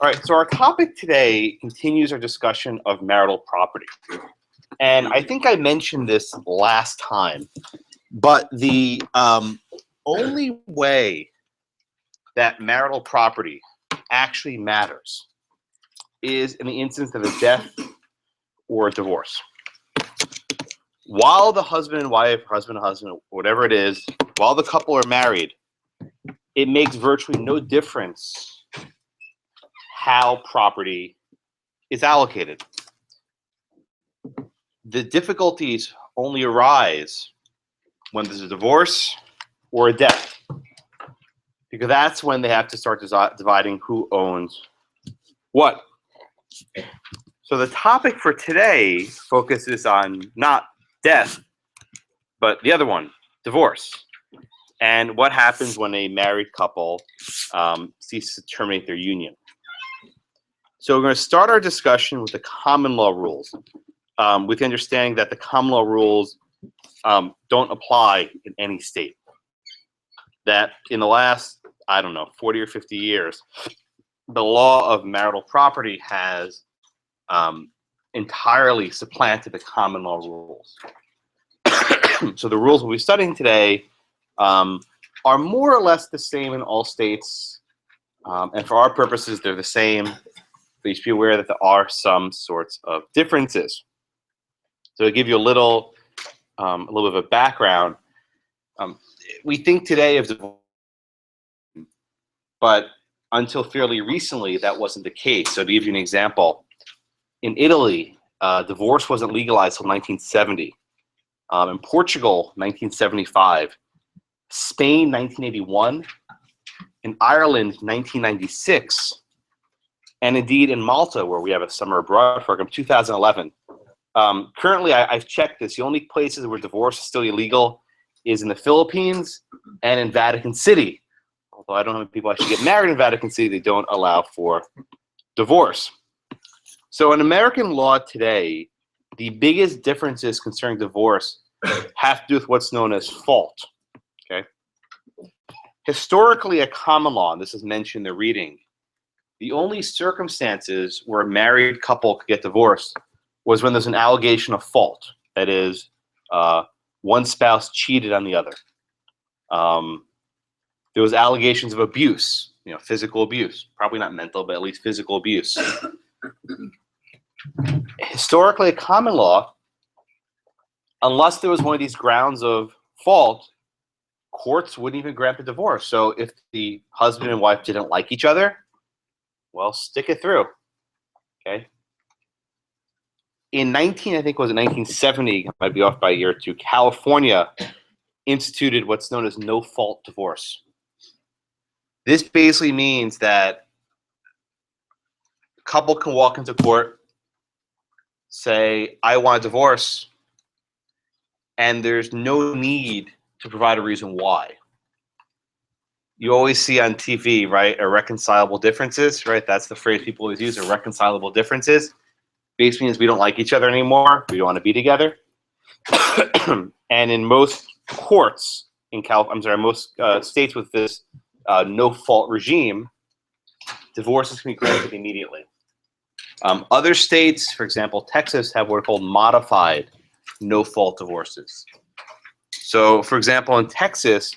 All right, so our topic today continues our discussion of marital property. And I think I mentioned this last time, but the only way that marital property actually matters is in the instance of a death or a divorce. While the husband and wife, husband, whatever it is, while the couple are married, it makes virtually no difference how property is allocated. The difficulties only arise when there's a divorce or a death, because that's when they have to start dividing who owns what. So the topic for today focuses on not death, but the other one, divorce, and what happens when a married couple ceases to terminate their union. So we're going to start our discussion with the common law rules, with the understanding that the common law rules don't apply in any state. That in the last, 40 or 50 years, the law of marital property has entirely supplanted the common law rules. So the rules we'll be studying today are more or less the same in all states, and for our purposes, they're the same. Please be aware that there are some sorts of differences. So to give you a little bit of a background, we think today of divorce, but until fairly recently, that wasn't the case. So to give you an example, in Italy, divorce wasn't legalized until 1970. In Portugal, 1975. Spain, 1981. In Ireland, 1996. And indeed in Malta, where we have a summer abroad program, 2011. Currently, I've checked this. The only places where divorce is still illegal is in the Philippines and in Vatican City. Although I don't know how many people actually get married in Vatican City, they don't allow for divorce. So in American law today, the biggest differences concerning divorce have to do with what's known as fault. Okay. Historically, a common law, and this is mentioned in the reading, the only circumstances where a married couple could get divorced was when there's an allegation of fault. That is, one spouse cheated on the other. There was allegations of abuse, physical abuse, probably not mental, but at least physical abuse. Historically, a common law, unless there was one of these grounds of fault, courts wouldn't even grant the divorce. So if the husband and wife didn't like each other, well, stick it through. Okay. In 1970, I might be off by a year or two, California instituted what's known as no-fault divorce. This basically means that a couple can walk into court, say, I want a divorce, and there's no need to provide a reason why. You always see on TV, right, irreconcilable differences, right? That's the phrase people always use, irreconcilable differences. Basically means we don't like each other anymore. We don't want to be together. And in most courts in most states with this no-fault regime, divorces can be granted immediately. Other states, for example, Texas, have what are called modified no-fault divorces. So, for example, in Texas,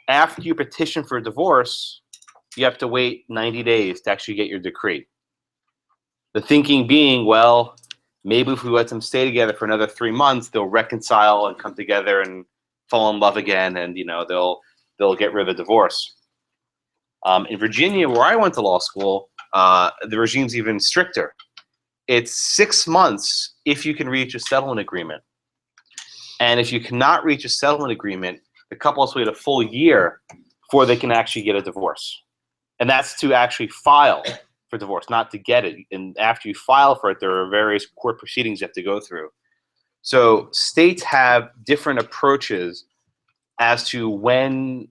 after you petition for a divorce, you have to wait 90 days to actually get your decree. The thinking being, well, maybe if we let them stay together for another 3 months, they'll reconcile and come together and fall in love again, and they'll get rid of the divorce. In Virginia, where I went to law school, the regime's even stricter. It's 6 months if you can reach a settlement agreement. And if you cannot reach a settlement agreement, the couple has to wait a full year before they can actually get a divorce. And that's to actually file for divorce, not to get it. And after you file for it, there are various court proceedings you have to go through. So states have different approaches as to when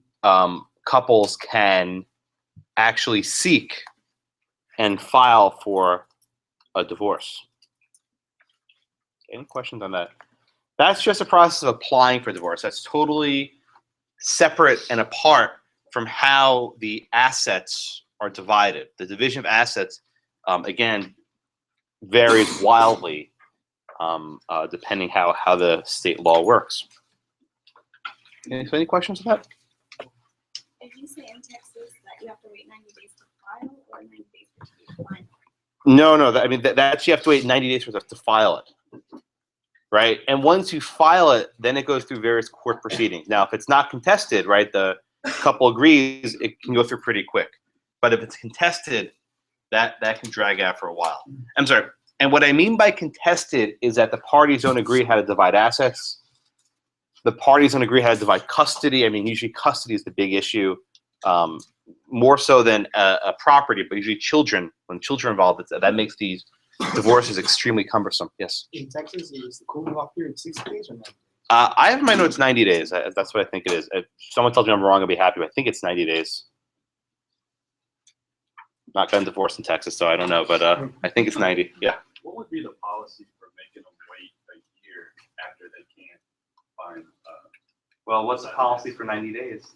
couples can actually seek and file for a divorce. Any questions on that? That's just a process of applying for divorce. That's totally separate and apart from how the assets are divided. The division of assets Again, varies wildly depending how the state law works. Any questions on that? If you say in Texas that you have to wait 90 days to file or 90 days to file? No. I mean, that's you have to wait 90 days to file it, right? And once you file it, then it goes through various court proceedings. Now, if it's not contested, right, the couple agrees, it can go through pretty quick. But if it's contested, that can drag out for a while. I'm sorry. And what I mean by contested is that the parties don't agree how to divide assets. The parties don't agree how to divide custody. I mean, usually custody is the big issue, more so than a property, but usually children. When children are involved, that makes these divorces extremely cumbersome. Yes? In Texas, is the cooling off period 60 days or 90 days? I have in my notes 90 days. That's what I think it is. If someone tells me I'm wrong, I'll be happy. But I think it's 90 days. Not gotten divorced in Texas, so I don't know. But I think it's 90. Yeah. What would be the policy for making them wait a year after they can't find? Well, what's the policy for 90 days?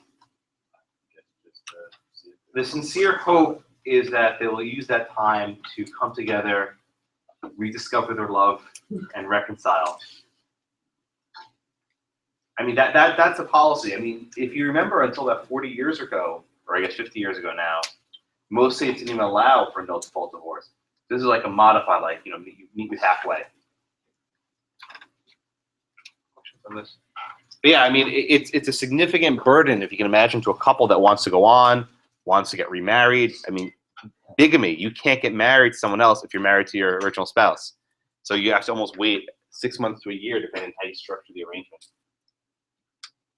The sincere hope is that they will use that time to come together, rediscover their love, and reconcile. I mean, that's a policy. I mean, if you remember until about 40 years ago, or I guess 50 years ago now, most states didn't even allow for no default divorce. This is like a modified, like, you know, meet you halfway. Questions on this? But yeah, I mean, it's a significant burden, if you can imagine, to a couple that wants to go on, wants to get remarried. I mean, bigamy, you can't get married to someone else if you're married to your original spouse. So you have to almost wait 6 months to a year, depending on how you structure the arrangement.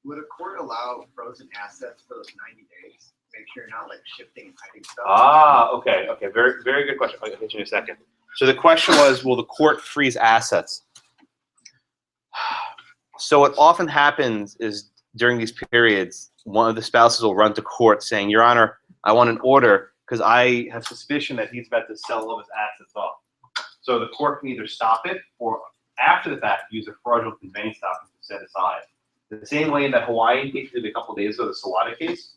Would a court allow frozen assets for those 90 days? Make sure you're not like shifting and hiding stuff. Ah, okay. Very, very good question. I'll get you in a second. So the question was, will the court freeze assets? So what often happens is during these periods, one of the spouses will run to court saying, Your Honor, I want an order because I have suspicion that he's about to sell all his assets off. So the court can either stop it or after the fact use a fraudulent conveyance document to set aside. The same way in the Hawaiian case we did a couple days ago, the Salada case,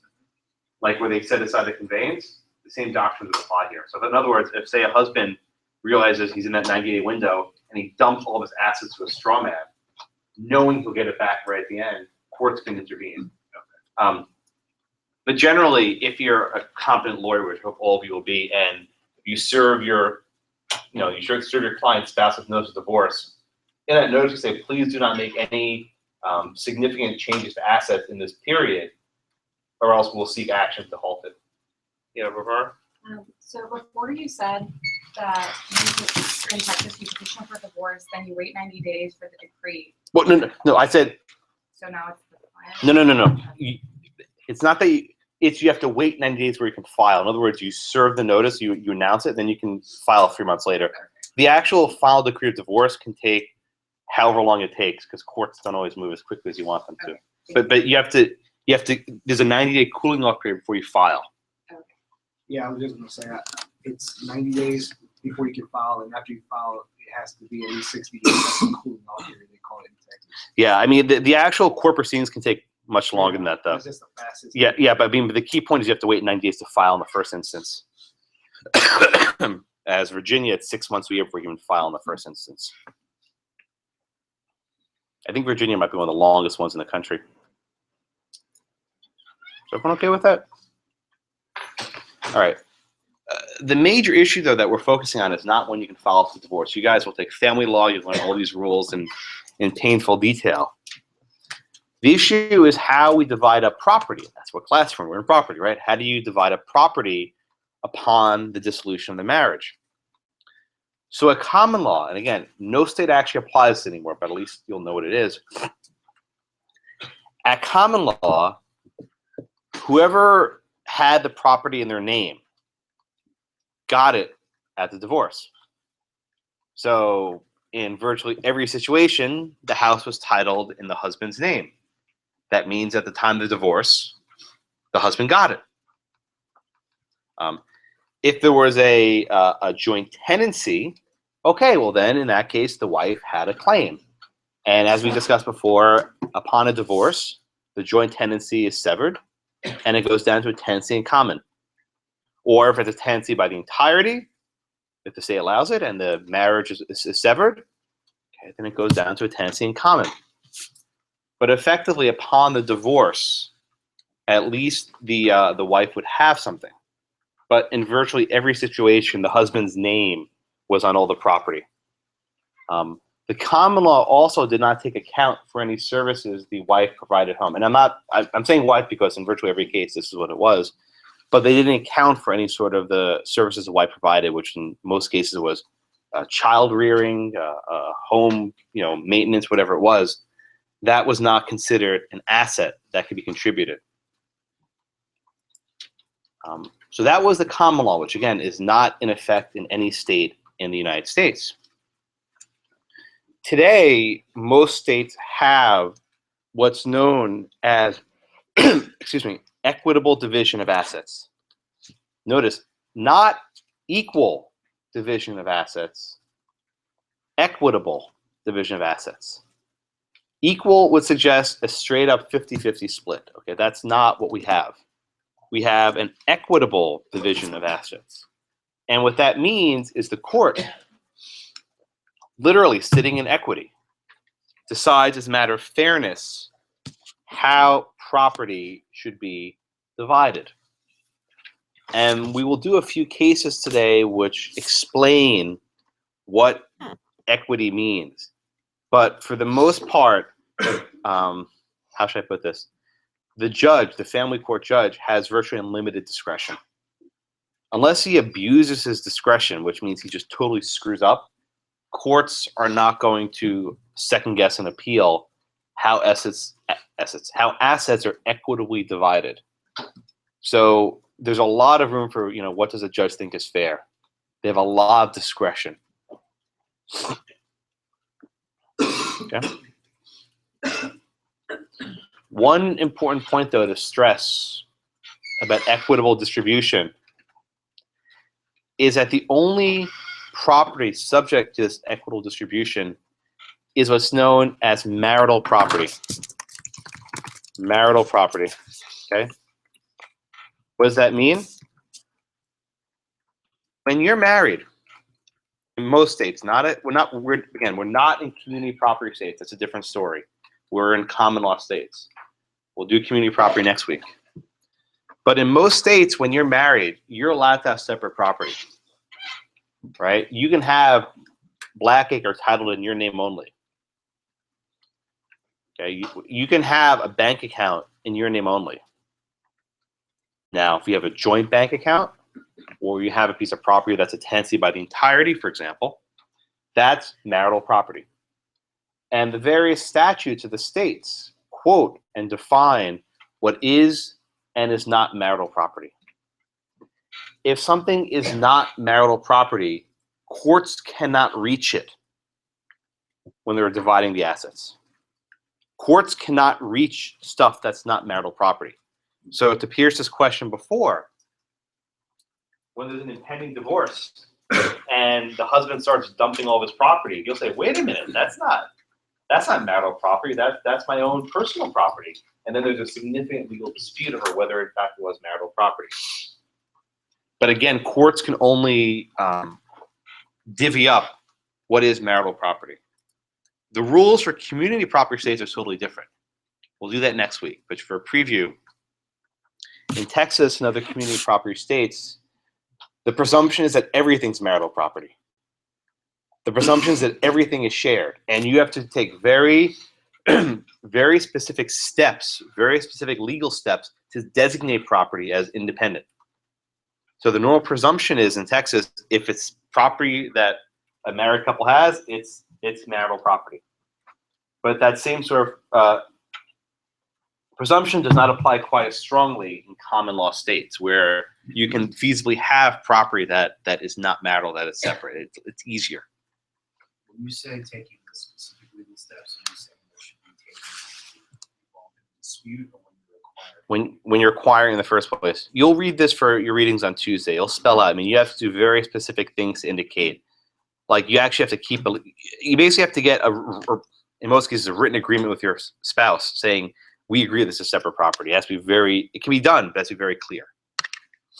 like where they set aside the conveyance, the same doctrine would apply here. So in other words, if say a husband realizes he's in that 90-day window and he dumps all of his assets to a straw man, knowing he'll get it back right at the end, courts can intervene. But generally, if you're a competent lawyer, which I hope all of you will be, and you serve your, serve your client's spouse with notice of divorce, in that notice you say, please do not make any significant changes to assets in this period, or else we'll seek action to halt it. Yeah, Rivera? So before you said that in Texas you petition for divorce, then you wait 90 days for the decree. Well, no. I said. So now it's the plan? No. It's not that you have to wait 90 days where you can file. In other words, you serve the notice, you announce it, then you can file 3 months later. The actual final decree of divorce can take however long it takes because courts don't always move as quickly as you want them to. But you have to. There's a 90-day cooling off period before you file. Yeah, I was just going to say it's 90 days before you can file, and after you file, it has to be at least 60 days. That's a cooling off period, they call it in Texas. Yeah, I mean, the actual court proceedings can take much longer than that, though. That's just the fastest. Yeah, but I mean, the key point is you have to wait 90 days to file in the first instance. As Virginia, it's 6 months a year before you can file in the first instance. I think Virginia might be one of the longest ones in the country. Is everyone okay with that? All right. The major issue, though, that we're focusing on is not when you can file for divorce. You guys will take family law. You learn all these rules in painful detail. The issue is how we divide up property. That's what class we're in, property, right? How do you divide up property upon the dissolution of the marriage? So a common law, and again, no state actually applies this anymore, but at least you'll know what it is. At common law, whoever had the property in their name got it at the divorce. So in virtually every situation, the house was titled in the husband's name. That means at the time of the divorce, the husband got it. If there was a joint tenancy, okay, well then in that case, the wife had a claim. And as we discussed before, upon a divorce, the joint tenancy is severed and it goes down to a tenancy in common. Or if it's a tenancy by the entirety, If the state allows it and the marriage is severed, okay, then it goes down to a tenancy in common. But effectively, upon the divorce, at least the wife would have something. But in virtually every situation, the husband's name was on all the property. The common law also did not take account for any services the wife provided home. And I'm saying wife because in virtually every case, this is what it was. But they didn't account for any sort of the services the wife provided, which in most cases was child rearing, home, maintenance, whatever it was. That was not considered an asset that could be contributed. So that was the common law, which again is not in effect in any state in the United States. Today, most states have what's known as, excuse me, equitable division of assets. Notice, not equal division of assets, equitable division of assets. Equal would suggest a straight up 50-50 split. Okay, that's not what we have. We have an equitable division of assets. And what that means is the court, literally sitting in equity, decides as a matter of fairness how property should be divided. And we will do a few cases today which explain what equity means. But for the most part, how should I put this? The judge, the family court judge, has virtually unlimited discretion. Unless he abuses his discretion, which means he just totally screws up, courts are not going to second guess and appeal how assets are equitably divided. So there's a lot of room for, what does a judge think is fair? They have a lot of discretion. Okay. One important point, though, to stress about equitable distribution is that the only property subject to this equitable distribution is what's known as marital property. Marital property. Okay. What does that mean? When you're married, in most states, we're not in community property states. That's a different story. We're in common law states. We'll do community property next week. But in most states, when you're married, you're allowed to have separate property, right? You can have Blackacre titled in your name only. Okay, you can have a bank account in your name only. Now, if you have a joint bank account, or you have a piece of property that's a tenancy by the entirety, for example, that's marital property. And the various statutes of the states quote and define what is and is not marital property. If something is not marital property, courts cannot reach it when they're dividing the assets. Courts cannot reach stuff that's not marital property. So to Pierce's question before, when there's an impending divorce and the husband starts dumping all of his property, you'll say, wait a minute, that's not marital property, that's my own personal property. And then there's a significant legal dispute over whether in fact it was marital property. But again, courts can only divvy up what is marital property. The rules for community property states are totally different. We'll do that next week. But for a preview, in Texas and other community property states, the presumption is that everything's marital property. The presumption is that everything is shared. And you have to take very, very specific steps, very specific legal steps to designate property as independent. So the normal presumption is in Texas, if it's property that a married couple has, it's marital property. But that same sort of presumption does not apply quite as strongly in common law states, where you can feasibly have property that is not marital, that is separate. It's easier. When you say taking the specific legal steps, are you saying that should be taken involved in a dispute, or when you require? When you're acquiring in the first place, you'll read this for your readings on Tuesday. It'll spell out. I mean, you have to do very specific things to indicate. Like you actually have to keep. You basically have to get in most cases, a written agreement with your spouse saying, we agree this is separate property. It has to be it can be done, but it has to be very clear.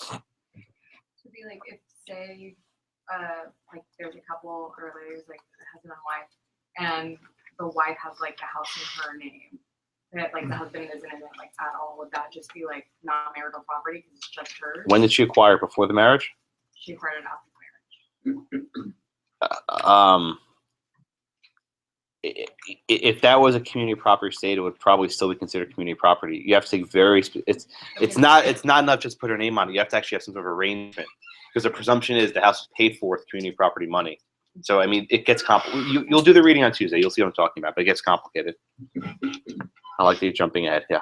To be like, if say like there's a couple, or there's like a husband and wife, and the wife has like the house in her name, that like the husband isn't in it like at all, would that just be like non-marital property because it's just hers? When did she acquire it? Before the marriage? She acquired it after marriage. If that was a community property state, it would probably still be considered community property. You have to take it's not enough just to put her name on it. You have to actually have some sort of arrangement, because the presumption is the house is paid for with community property money. So I mean, it gets complicated. You'll do the reading on Tuesday. You'll see what I'm talking about, but it gets complicated. I like that you're jumping ahead. Yeah.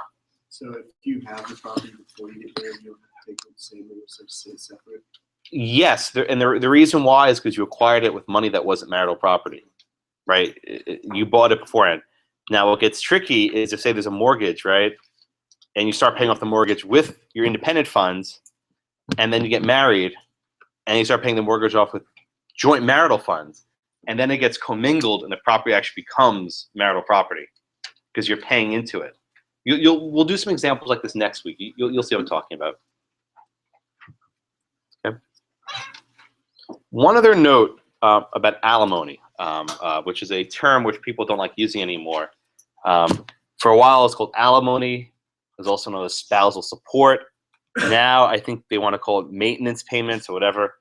So if you have the property before you get married, you'll have to take the same separate. Yes, the reason why is because you acquired it with money that wasn't marital property, right? You bought it beforehand. Now, what gets tricky is if, say, there's a mortgage, right, and you start paying off the mortgage with your independent funds, and then you get married, and you start paying the mortgage off with joint marital funds, and then it gets commingled, and the property actually becomes marital property because you're paying into it. We'll do some examples like this next week. You'll see what I'm talking about. Okay. One other note about alimony, which is a term which people don't like using anymore. For a while, it's called alimony. It's also known as spousal support. Now, I think they want to call it maintenance payments or whatever.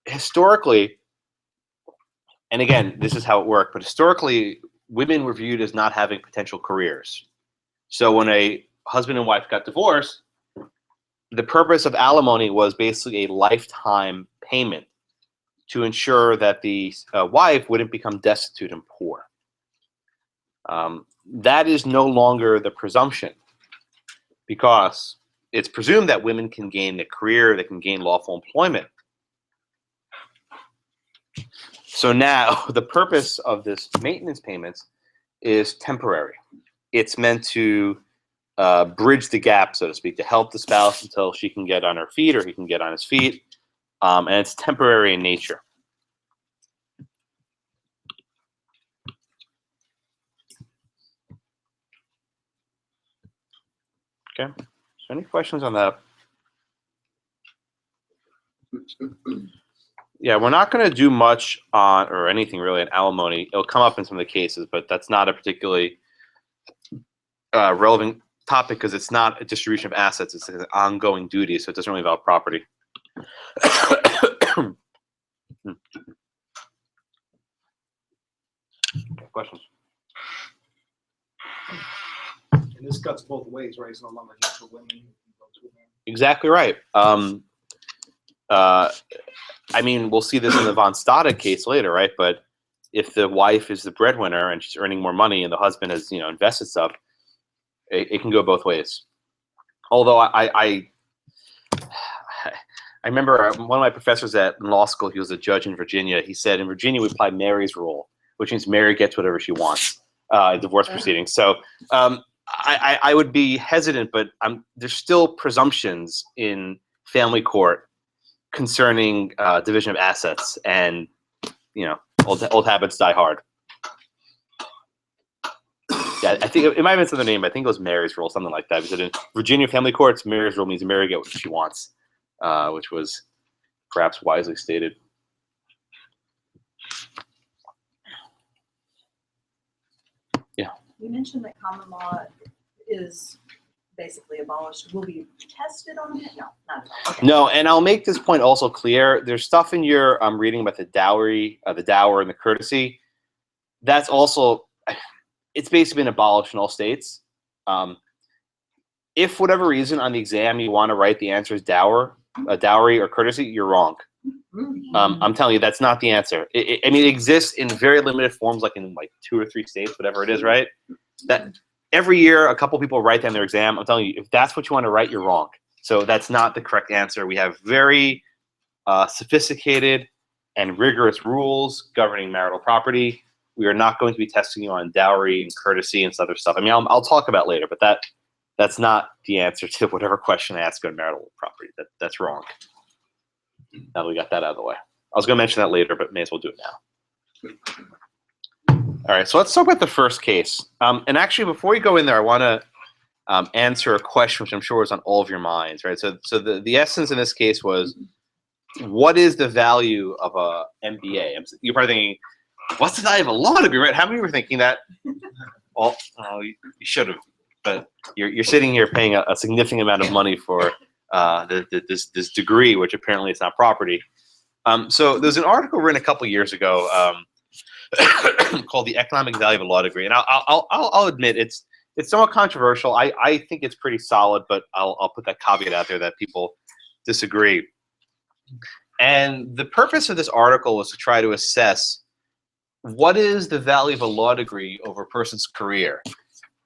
Historically, and again, this is how it worked, but historically, women were viewed as not having potential careers. So when a husband and wife got divorced, the purpose of alimony was basically a lifetime payment to ensure that the wife wouldn't become destitute and poor. That is no longer the presumption, because it's presumed that women can gain a career, they can gain lawful employment. So now the purpose of this maintenance payments is temporary. It's meant to bridge the gap, so to speak, to help the spouse until she can get on her feet or he can get on his feet. And it's temporary in nature. Okay, so any questions on that? Yeah, we're not going to do much on, or anything really, on alimony. It'll come up in some of the cases, but that's not a particularly relevant topic because it's not a distribution of assets. It's an ongoing duty, so it doesn't really involve property. Questions? And this cuts both ways, right? It's no longer just for women. Exactly right. I mean, we'll see this in the von Stade case later, right? But if the wife is the breadwinner and she's earning more money and the husband has, invested stuff, it can go both ways. Although I remember one of my professors in law school, he was a judge in Virginia. He said in Virginia we apply Mary's rule, which means Mary gets whatever she wants in divorce proceedings. So I would be hesitant, but there's still presumptions in family court concerning division of assets, and old habits die hard. Yeah, I think it might have been some name. I think it was Mary's rule, something like that. Because in Virginia family courts, Mary's rule means Mary gets what she wants, which was perhaps wisely stated. Yeah. You mentioned that common law is basically abolished. Will be tested on it? No, not at all. Okay. No, and I'll make this point also clear. There's stuff in your reading about the dowry, the dower, and the courtesy. That's also, it's basically been abolished in all states. If for whatever reason on the exam you want to write the answer is dowry or courtesy, you're wrong. I'm telling you, that's not the answer. I mean, it exists in very limited forms, like in 2 or 3 states, whatever it is, right? That every year a couple people write down their exam. I'm telling you, if that's what you want to write, you're wrong. So that's not the correct answer. We have very sophisticated and rigorous rules governing marital property. We are not going to be testing you on dowry and courtesy and other stuff. I mean, I'll talk about later, but that's not the answer to whatever question I ask on marital property. That's wrong. Now that we got that out of the way. I was going to mention that later, but may as well do it now. All right, so let's talk about the first case. And actually, before we go in there, I want to answer a question which I'm sure was on all of your minds, right? So the essence in this case was what is the value of a MBA? You're probably thinking, what's the value of a law degree, right? How many were thinking that? Well, you should have, but you're sitting here paying a significant amount of money for this degree, which apparently is not property. So there's an article written a couple years ago called "The Economic Value of a Law Degree," and I'll admit it's somewhat controversial. I think it's pretty solid, but I'll put that caveat out there that people disagree. And the purpose of this article was to try to assess what is the value of a law degree over a person's career,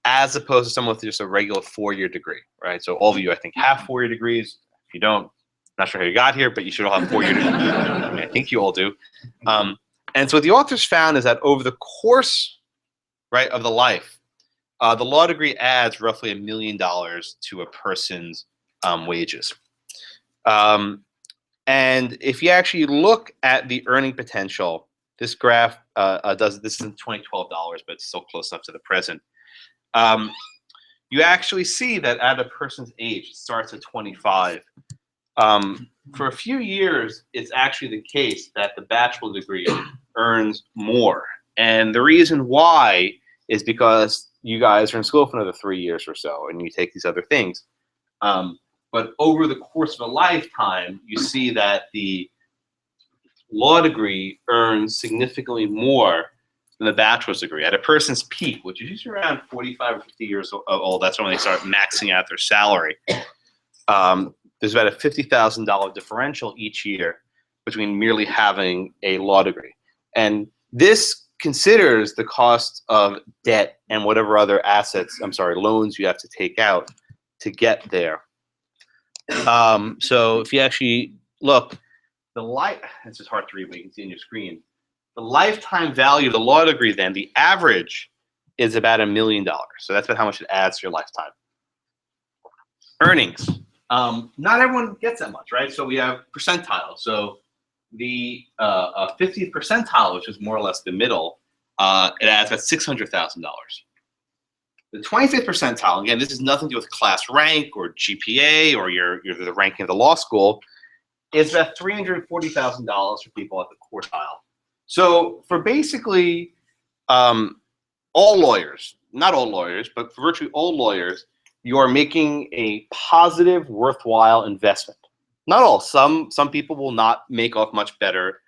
as opposed to someone with just a regular 4-year degree, right? So all of you, I think, have 4-year degrees. If you don't, not sure how you got here, but you should all have 4-year degrees. I mean, I think you all do. And so what the authors found is that over the course, right, of the life, the law degree adds roughly $1 million to a person's wages. And if you actually look at the earning potential, this graph this is in 2012 dollars, but it's still close enough to the present. You actually see that at a person's age, it starts at 25. For a few years, it's actually the case that the bachelor degree earns more. And the reason why is because you guys are in school for another 3 years or so, and you take these other things. But over the course of a lifetime, you see that the law degree earns significantly more than the bachelor's degree. At a person's peak, which is usually around 45 or 50 years old, that's when they start maxing out their salary. There's about a $50,000 differential each year between merely having a law degree. And this considers the cost of debt and whatever other loans you have to take out to get there. So if you actually look, this is hard to read, but you can see on your screen. The lifetime value of the law degree, then, the average is about $1 million. So that's about how much it adds to your lifetime. Earnings. Not everyone gets that much, right? So we have percentiles. So the 50th percentile, which is more or less the middle, it adds about $600,000. The 25th percentile, again, this has nothing to do with class rank or GPA or the ranking of the law school, is about $340,000 for people at the quartile. So for basically all lawyers, not all lawyers, but for virtually all lawyers, you are making a positive, worthwhile investment. Not all. Some people will not make off much better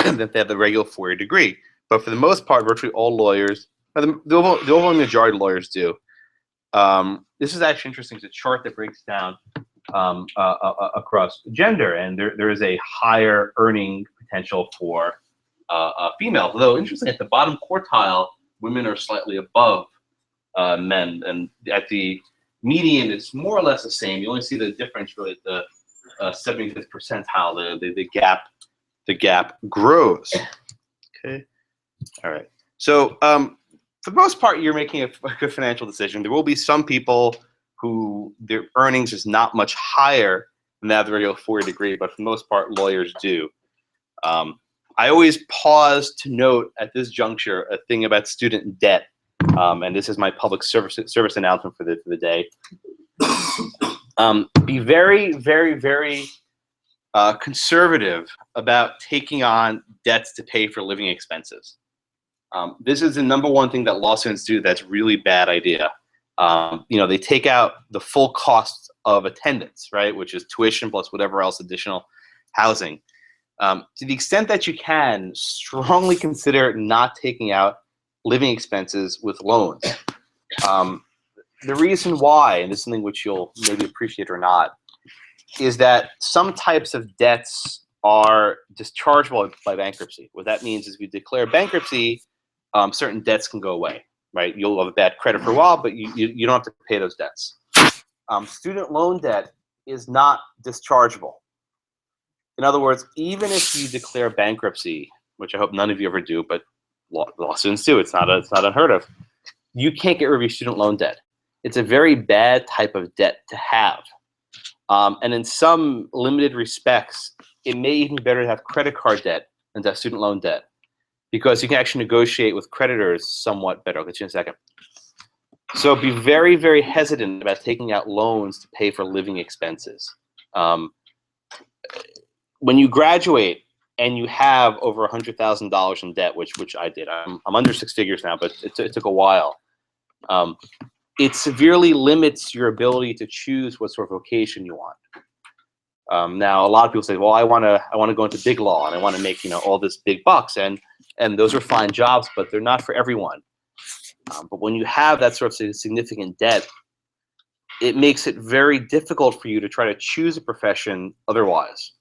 than if they have the regular 4-year degree. But for the most part, virtually all lawyers, the overwhelming majority of lawyers do. This is actually interesting. It's a chart that breaks down across gender, and there is a higher earning potential for females. Although, interestingly, at the bottom quartile, women are slightly above men, and at the median, it's more or less the same. You only see the difference really at the 75th percentile. The gap grows. Okay. All right. So for the most part, you're making a good financial decision. There will be some people who their earnings is not much higher than that of the regular 4-year degree, but for the most part, lawyers do. I always pause to note at this juncture a thing about student debt, and this is my public service announcement for the day. Be very, very, very conservative about taking on debts to pay for living expenses. This is the #1 thing that law students do that's really bad idea. They take out the full cost of attendance, right, which is tuition plus whatever else additional housing. To the extent that you can, strongly consider not taking out living expenses with loans. The reason why, and this is something which you'll maybe appreciate or not, is that some types of debts are dischargeable by bankruptcy. What that means is if you declare bankruptcy, certain debts can go away, right? You'll have a bad credit for a while, but you don't have to pay those debts. Student loan debt is not dischargeable. In other words, even if you declare bankruptcy, which I hope none of you ever do, but law students do, it's not unheard of, you can't get rid of your student loan debt. It's a very bad type of debt to have. And in some limited respects, it may even be better to have credit card debt than to have student loan debt, because you can actually negotiate with creditors somewhat better. I'll get you in a second. So be very, very hesitant about taking out loans to pay for living expenses. when you graduate and you have over $100,000 in debt, which I did, I'm under six figures now, but it took a while. It severely limits your ability to choose what sort of vocation you want. Now, a lot of people say, well, I want to go into big law and I want to make, all this big bucks, and those are fine jobs, but they're not for everyone. But when you have that sort of significant debt, it makes it very difficult for you to try to choose a profession otherwise.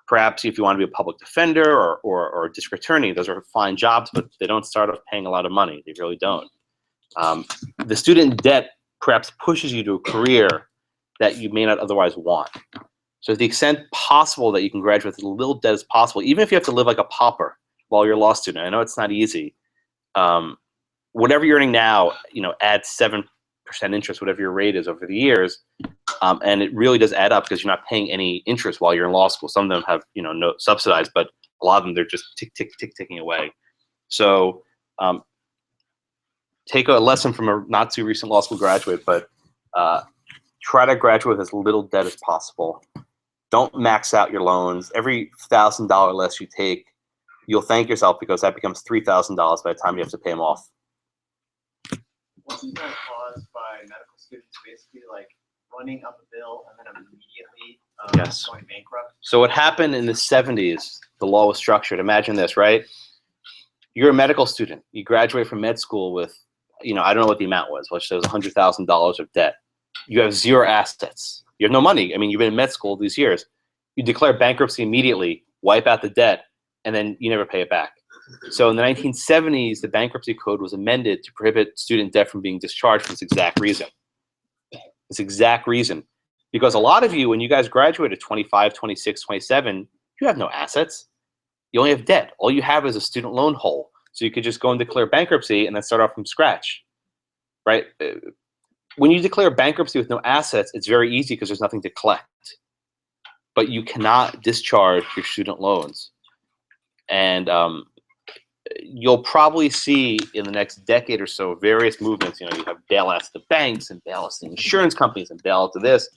Perhaps if you want to be a public defender or a district attorney, those are fine jobs, but they don't start off paying a lot of money. They really don't. The student debt perhaps pushes you to a career that you may not otherwise want. So to the extent possible that you can graduate with as little debt as possible, even if you have to live like a pauper while you're a law student. I know it's not easy. Whatever you're earning now, add 7% interest, whatever your rate is over the years, and it really does add up because you're not paying any interest while you're in law school. Some of them have no subsidized, but a lot of them they're just ticking away. So take a lesson from a not too recent law school graduate, but try to graduate with as little debt as possible. Don't max out your loans. Every $1,000 less you take, you'll thank yourself because that becomes $3,000 by the time you have to pay them off. Wasn't that caused by medical students basically like running up a bill and then immediately Yes. going bankrupt? So what happened in the 70s, the law was structured. Imagine this, right? You're a medical student. You graduate from med school with, I don't know what the amount was, which was $100,000 of debt. You have zero assets. You have no money. I mean, you've been in med school these years. You declare bankruptcy immediately, wipe out the debt, and then you never pay it back. So in the 1970s, the bankruptcy code was amended to prohibit student debt from being discharged for this exact reason. This exact reason. Because a lot of you, when you guys graduate at 25, 26, 27, you have no assets. You only have debt. All you have is a student loan hole. So you could just go and declare bankruptcy and then start off from scratch, right? When you declare bankruptcy with no assets, it's very easy because there's nothing to collect. But you cannot discharge your student loans. And you'll probably see in the next decade or so various movements. You have bailouts to banks and bailouts to insurance companies and bailouts to this,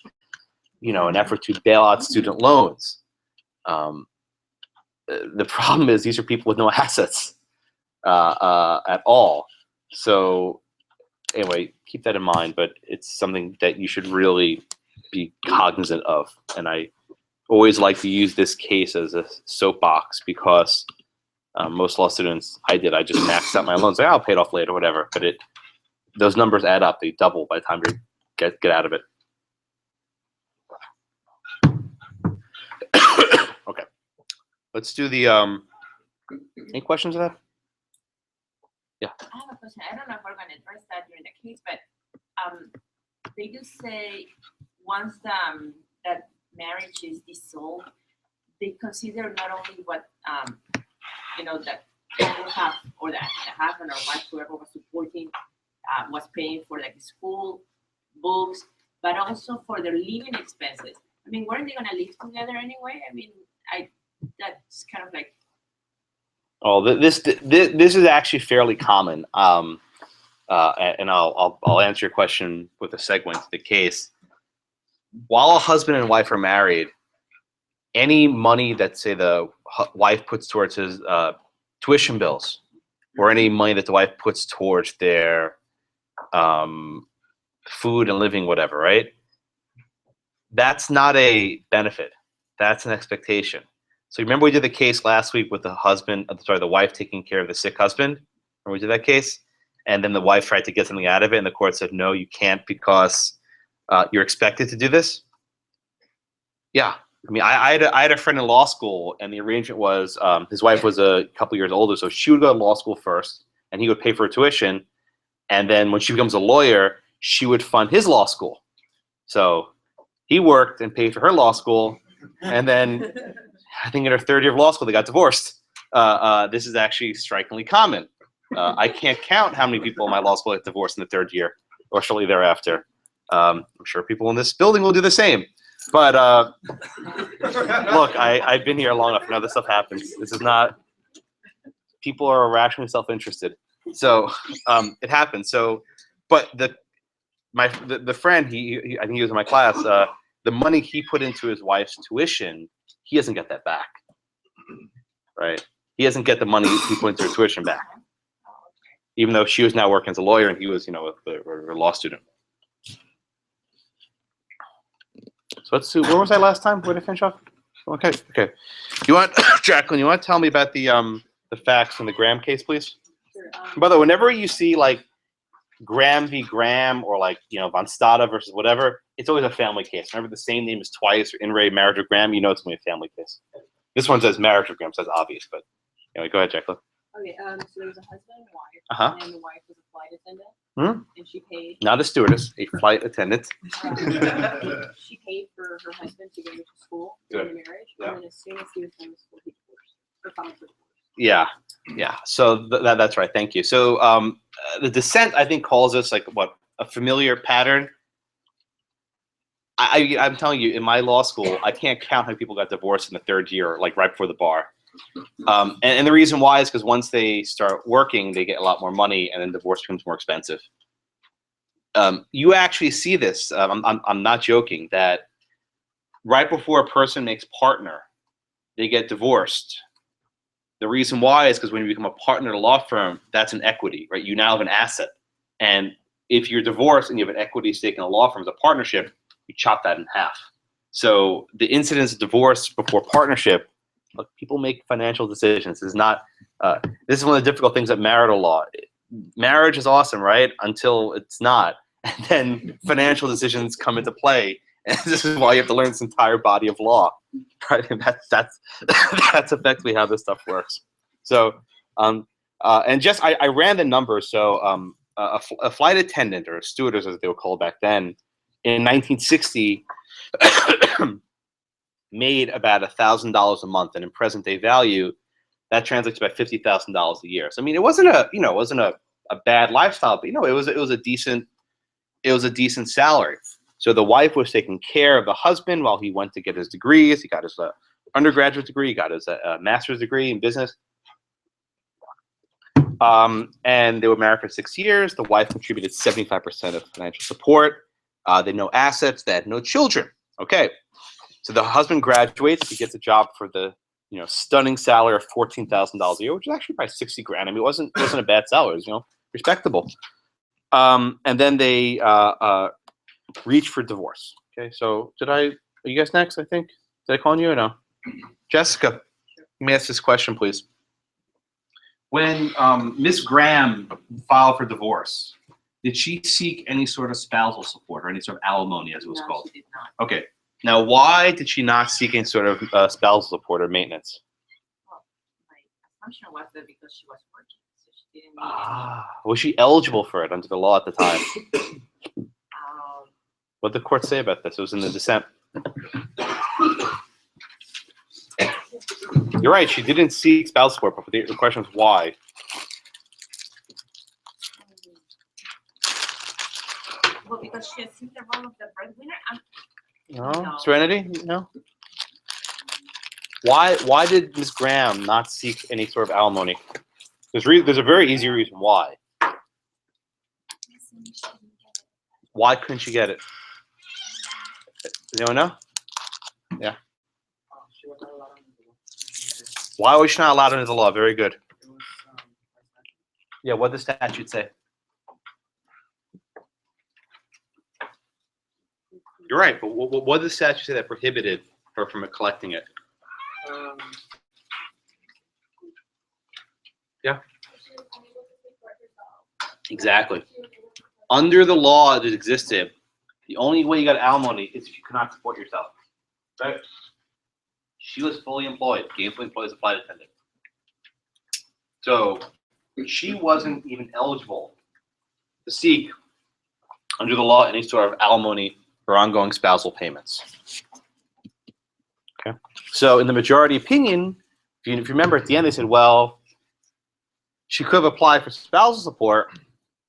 an effort to bail out student loans. The problem is these are people with no assets at all. So anyway, keep that in mind, but it's something that you should really be cognizant of. And I always like to use this case as a soapbox because most law students, I just maxed out my loans. I'll pay it off later, whatever. But those numbers add up. They double by the time you get out of it. Okay. Let's do the, any questions of that? Yeah. I have a question. I don't know if we're going to address that during the case, but they do say once that marriage is dissolved, they consider not only what that couple have or the husband or wife, whoever was supporting, was paying for like school, books, but also for their living expenses. I mean, weren't they going to live together anyway? I mean, that's kind of like. Oh, this is actually fairly common, and I'll answer your question with a segue into the case. While a husband and wife are married, any money that, say, the wife puts towards his tuition bills, or any money that the wife puts towards their food and living, whatever, right? That's not a benefit. That's an expectation. So remember we did the case last week with the wife taking care of the sick husband? Remember we did that case? And then the wife tried to get something out of it, and the court said, no, you can't because you're expected to do this? Yeah. I mean, I had a friend in law school, and the arrangement was his wife was a couple years older, so she would go to law school first, and he would pay for her tuition. And then when she becomes a lawyer, she would fund his law school. So he worked and paid for her law school, and then I think in her third year of law school, they got divorced. This is actually strikingly common. I can't count how many people in my law school get divorced in the third year or shortly thereafter. I'm sure people in this building will do the same. But look, I've been here long enough to know this stuff happens. This is not, people are irrationally self-interested. So it happens. So, but the friend, I think he was in my class, the money he put into his wife's tuition he doesn't get that back, right? He doesn't get the money he put into her tuition back, even though she was now working as a lawyer and he was, a law student. So let's see. Where was I last time? Where did I finish off? Okay. You want, Jacqueline? You want to tell me about the facts in the Graham case, please? Sure, By the way, whenever you see like Graham v. Graham or like Von Stade versus whatever, it's always a family case. Whenever the same name is twice or in re marriage of Graham, it's going to be a family case. This one says marriage of Graham, so that's obvious. But anyway, go ahead, Jacqueline. Okay, so there was a husband and wife, Uh-huh. and the wife was a flight attendant, Hmm? and she paid. Not a stewardess, a flight attendant. She paid for her husband to go to school Good. during the marriage, Yeah. and then as soon as he was done with school, he divorced. Or filed for divorce. Yeah. So that's right. Thank you. So the dissent, I think, calls us like what, a familiar pattern. I'm telling you, in my law school, I can't count how many people got divorced in the third year, like right before the bar. And the reason why is because once they start working, they get a lot more money, and then divorce becomes more expensive. You actually see this. I'm not joking. That right before a person makes partner, they get divorced. The reason why is because when you become a partner at a law firm, that's an equity, right? You now have an asset. And if you're divorced and you have an equity stake in a law firm as a partnership, you chop that in half. So the incidence of divorce before partnership, look, people make financial decisions. This is not. This is one of the difficult things at marital law. Marriage is awesome, right? Until it's not, and then financial decisions come into play. And this is why you have to learn this entire body of law, right? And that's effectively how this stuff works. So, and just I ran the numbers. So, a flight attendant or a stewardess, as they were called back then, in 1960, made about $1,000 a month, and in present day value, that translates to about $50,000 a year. So, I mean, it wasn't a bad lifestyle, but it was a decent salary. So the wife was taking care of the husband while he went to get his degrees. He got his undergraduate degree. He got his master's degree in business. And they were married for 6 years. The wife contributed 75% of financial support. They had no assets. They had no children. Okay. So the husband graduates. He gets a job for the stunning salary of $14,000 a year, which is actually probably 60 grand. I mean, it wasn't a bad salary. It was, respectable. And then they reach for divorce. Okay, so are you guys next, I think? Did I call on you or no? Jessica, let me ask this question, please. When Ms. Graham filed for divorce, did she seek any sort of spousal support or any sort of alimony, as it was No, called? she did not. Okay. Now, why did she not seek any sort of spousal support or maintenance? Well, my assumption was that because she was working, so she didn't need Was she eligible for it under the law at the time? any. What did the court say about this? It was in the dissent. You're right. She didn't seek spousal support, but the question was why. Well, because she assumed the role of the breadwinner. No? No. Serenity? No? Why did Ms. Graham not seek any sort of alimony? There's a very easy reason why. Why couldn't she get it? Does anyone know? Yeah. She was not allowed under the law. Why was she not allowed under the law? Very good. It was, Yeah, what did the statute say? You're right, but what did the statute say that prohibited her from collecting it? Yeah. Exactly. Under the law that existed, the only way you got alimony is if you cannot support yourself. Right? She was fully employed, gainfully employed as a flight attendant. So she wasn't even eligible to seek, under the law, any sort of alimony or ongoing spousal payments. Okay. So in the majority opinion, if you remember at the end, they said, well, she could have applied for spousal support.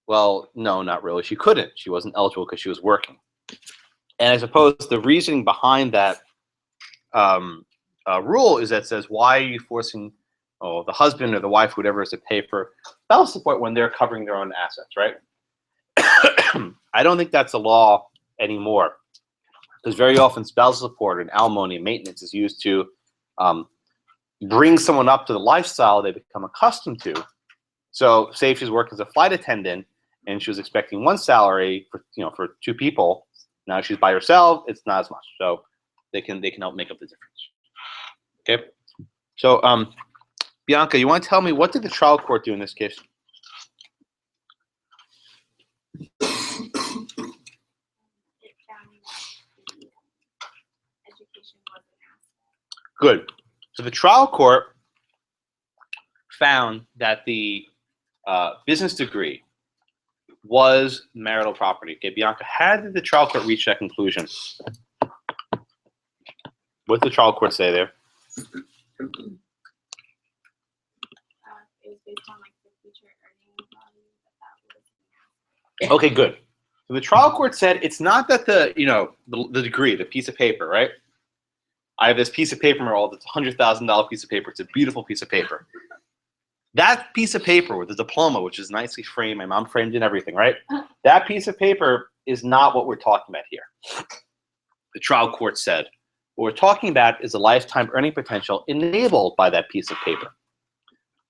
Well, no, not really. She couldn't. She wasn't eligible because she was working. And I suppose the reasoning behind that rule is that it says, why are you forcing the husband or the wife, whatever, is to pay for spousal support when they're covering their own assets, right? I don't think that's a law anymore, because very often spousal support and alimony and maintenance is used to bring someone up to the lifestyle they become accustomed to. So say if she's working as a flight attendant and she was expecting one salary for for 2 people, now she's by herself, it's not as much. So they can help make up the difference. Okay. So Bianca, you want to tell me what did the trial court do in this case? It found that the education was an asset. Good. So the trial court found that the business degree was marital property. Okay, Bianca, how did the trial court reach that conclusion? What did the trial court say there? It was based on like the future earning value that was an asset. Okay, good. So the trial court said it's not that the the degree, the piece of paper, right? I have this piece of paper, Merle. It's a $100,000 piece of paper. It's a beautiful piece of paper. That piece of paper with the diploma, which is nicely framed, my mom framed and everything, right? That piece of paper is not what we're talking about here. The trial court said what we're talking about is a lifetime earning potential enabled by that piece of paper.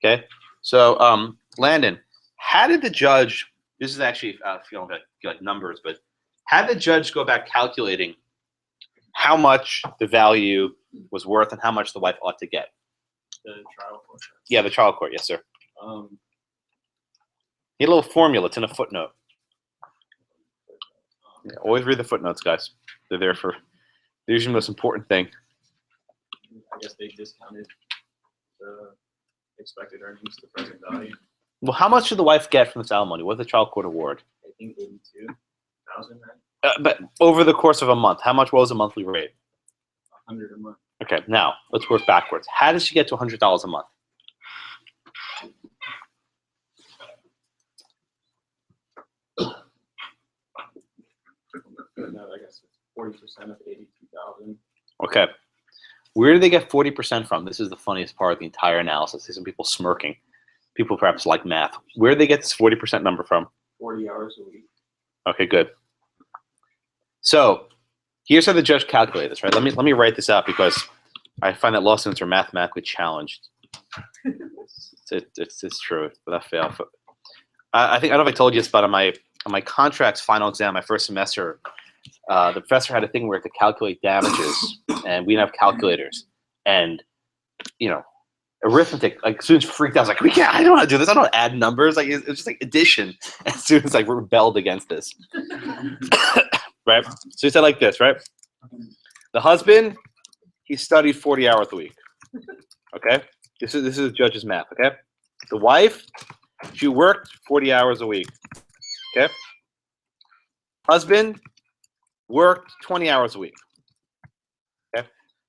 Okay, so Landon, how did the judge? This is actually if you don't like numbers, but how did the judge go about calculating how much the value was worth and how much the wife ought to get? The trial court. Yeah, the trial court, yes, sir. Need a little formula. It's in a footnote. Yeah, always read the footnotes, guys. They're there for. They're usually the most important thing. I guess they discounted the expected earnings to present value. Well, how much did the wife get from this alimony? What did the trial court award? I think 82,000, right? But over the course of a month, how much was the monthly rate? 100 a month. Okay, now let's work backwards. How did she get to $100 a month? No, I guess it's 40% of 82,000. Okay, where do they get 40% from? This is the funniest part of the entire analysis. I see some people smirking. People perhaps like math. Where do they get this 40% number from? 40 hours a week. Okay, good. So here's how the judge calculated this, right? Let me write this out because I find that law students are mathematically challenged. It's true without fail. I don't know if I told you this, but on my contract's final exam, my first semester, the professor had a thing where we had to calculate damages, and we didn't have calculators. And arithmetic, like students freaked out. I was like, I don't know how to do this. I don't know how to add numbers. Like it's just like addition, and students like rebelled against this. Right? So he said like this, right? The husband, he studied 40 hours a week. Okay? This is the judge's math, okay? The wife, she worked 40 hours a week. Okay? Husband worked 20 hours a week. Okay?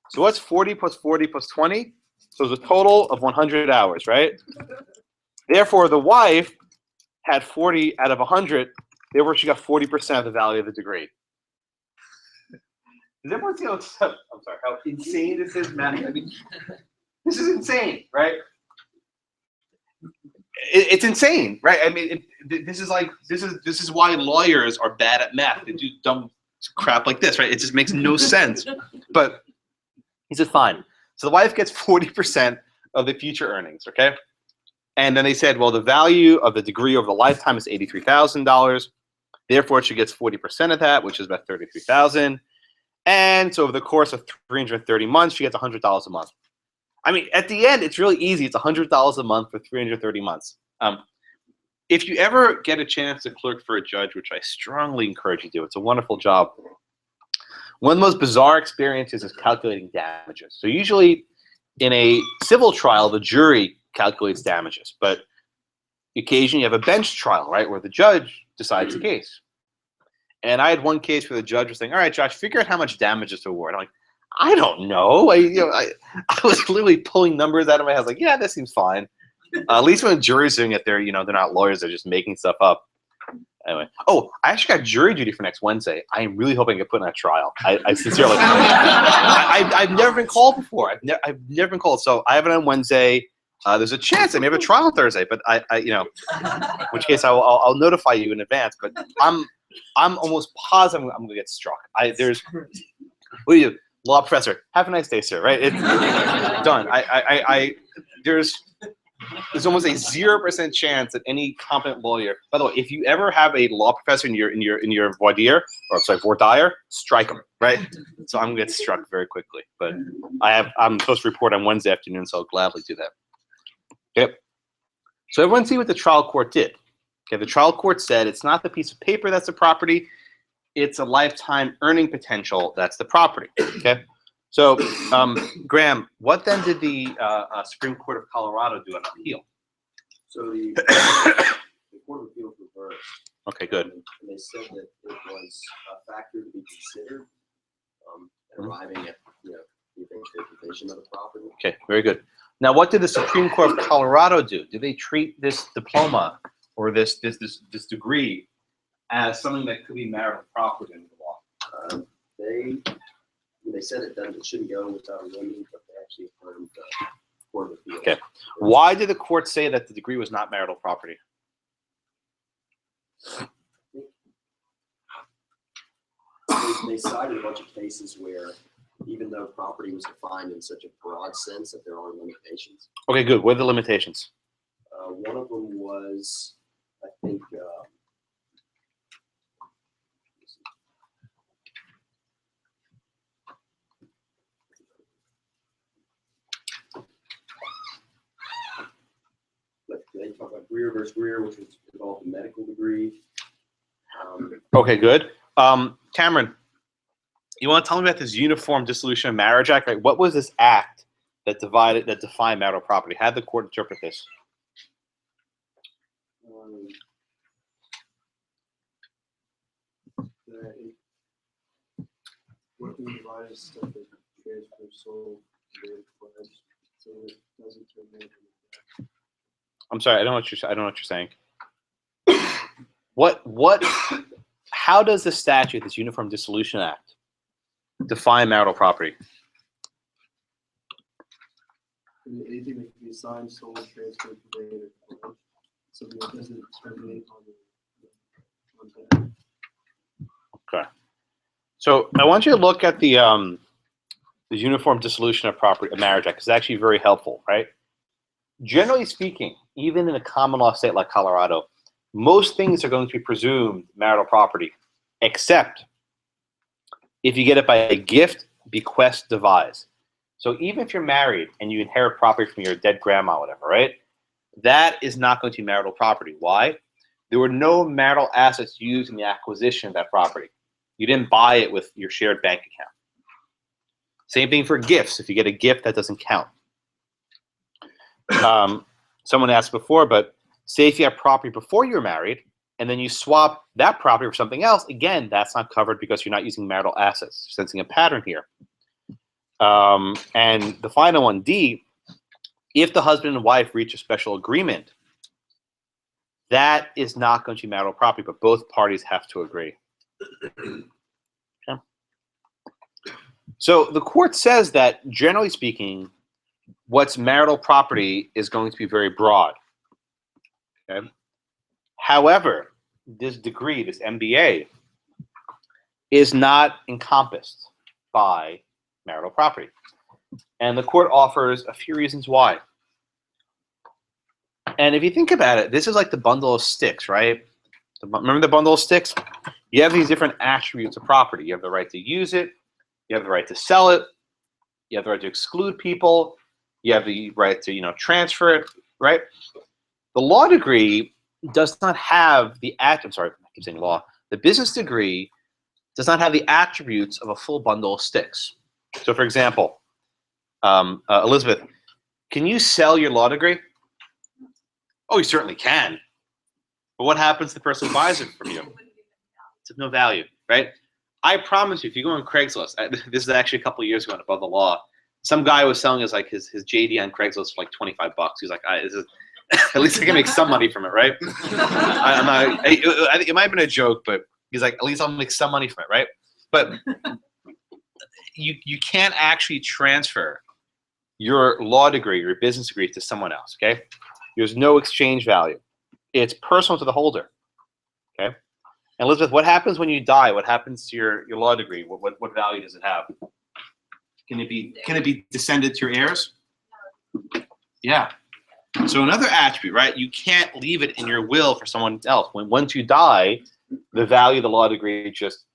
So what's 40 plus 40 plus 20? So it's a total of 100 hours, right? Therefore, the wife had 40 out of 100. Therefore, she got 40% of the value of the degree. Does everyone see how insane this is, man? I mean, this is insane, right? It's insane, right? I mean, this is why lawyers are bad at math. They do dumb crap like this, right? It just makes no sense. But he said, fine. So the wife gets 40% of the future earnings, okay? And then they said, well, the value of the degree over the lifetime is $83,000. Therefore, she gets 40% of that, which is about $33,000. And so over the course of 330 months, she gets $100 a month. I mean, at the end, it's really easy. It's $100 a month for 330 months. If you ever get a chance to clerk for a judge, which I strongly encourage you to do, it's a wonderful job. One of the most bizarre experiences is calculating damages. So usually in a civil trial, the jury calculates damages. But occasionally you have a bench trial, right, where the judge decides the case. And I had one case where the judge was saying, all right, Josh, figure out how much damages to award. I'm like, I don't know. I was literally pulling numbers out of my head. I was like, yeah, that seems fine. At least when the jury's doing it, they're not lawyers. They're just making stuff up. Anyway. Oh, I actually got jury duty for next Wednesday. I am really hoping I get put in a trial. I sincerely. I've never been called before. I've never been called. So I have it on Wednesday. There's a chance I may have a trial on Thursday, but I in which case I'll notify you in advance. But I'm almost positive I'm gonna get struck. What do you do? law professor, have a nice day, sir. Right? It's done. There's almost a 0% chance that any competent lawyer. By the way, if you ever have a law professor in your voir dire, voir dire, strike them. Right? So I'm gonna get struck very quickly. But I'm supposed to report on Wednesday afternoon, so I'll gladly do that. Okay. So everyone see what the trial court did. Okay, the trial court said it's not the piece of paper that's the property, it's a lifetime earning potential that's the property. Okay, so Graham, what then did the Supreme Court of Colorado do on appeal? So the Court of Appeals reversed. Okay, good. And they said that it was a factor to be considered in arriving at the eventual division of the property. Okay, very good. Now, what did the Supreme Court of Colorado do? Did they treat this diploma or this degree as something that could be marital property under the law? They said it shouldn't go without a remedy, but they actually affirmed the Court of Appeals. Okay. Why did the court say that the degree was not marital property? They cited a bunch of cases where, even though property was defined in such a broad sense, that there are limitations. Okay, good. What are the limitations? One of them was, I think, they talk about Greer versus Greer, which was involved a medical degree. Okay, good. Cameron, you want to tell me about this Uniform Dissolution of Marriage Act? Right? What was this act that defined marital property? How did the court interpret this? Working divided stuff that transfer sold, so it doesn't terminate. I'm sorry, I don't know what you're saying. What? How does the statute, this Uniform Dissolution Act, define marital property? Anything that can be assigned, sold, transferred, conveyed, or pledged, so that it doesn't terminate on that. Okay. So I want you to look at the Uniform Dissolution of Marriage Act. It's actually very helpful, right? Generally speaking, even in a common law state like Colorado, most things are going to be presumed marital property, except if you get it by a gift, bequest, devise. So even if you're married and you inherit property from your dead grandma, whatever, right? That is not going to be marital property. Why? There were no marital assets used in the acquisition of that property. You didn't buy it with your shared bank account. Same thing for gifts. If you get a gift, that doesn't count. Someone asked before, but say if you have property before you're married, and then you swap that property for something else, again, that's not covered because you're not using marital assets. You're sensing a pattern here. And the final one, D, if the husband and wife reach a special agreement, that is not going to be marital property, but both parties have to agree. Okay. So the court says that, generally speaking, what's marital property is going to be very broad. Okay. However, this degree, this MBA, is not encompassed by marital property. And the court offers a few reasons why. And if you think about it, this is like the bundle of sticks, right? Remember the bundle of sticks? You have these different attributes of property. You have the right to use it. You have the right to sell it. You have the right to exclude people. You have the right to, transfer it, right? The law degree does not have the I keep saying law. The business degree does not have the attributes of a full bundle of sticks. So, for example, Elizabeth, can you sell your law degree? Oh, you certainly can. But what happens to the person who buys it from you? It's of no value, right? I promise you, if you go on Craigslist, this is actually a couple of years ago on Above the Law, some guy was selling his JD on Craigslist for like $25. He's like, at least I can make some money from it, right? It might have been a joke, but he's like, at least I'll make some money from it, right? But you can't actually transfer your law degree, your business degree to someone else, okay? There's no exchange value. It's personal to the holder, okay? And Elizabeth, what happens when you die? What happens to your law degree? What value does it have? Can it be descended to your heirs? Yeah. So another attribute, right? You can't leave it in your will for someone else. Once you die, the value of the law degree just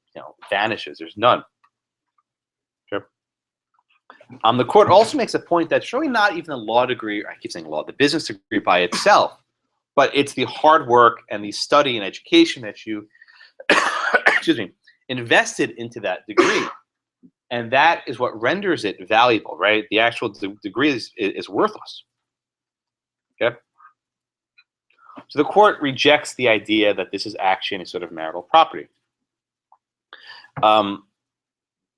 vanishes. There's none. Sure. The court also makes a point that's really not even a law degree. I keep saying law, the business degree by itself, but it's the hard work and the study and education that you, excuse me, invested into that degree. And that is what renders it valuable, right? The actual degree is worthless. Okay? So the court rejects the idea that this is actually a sort of marital property.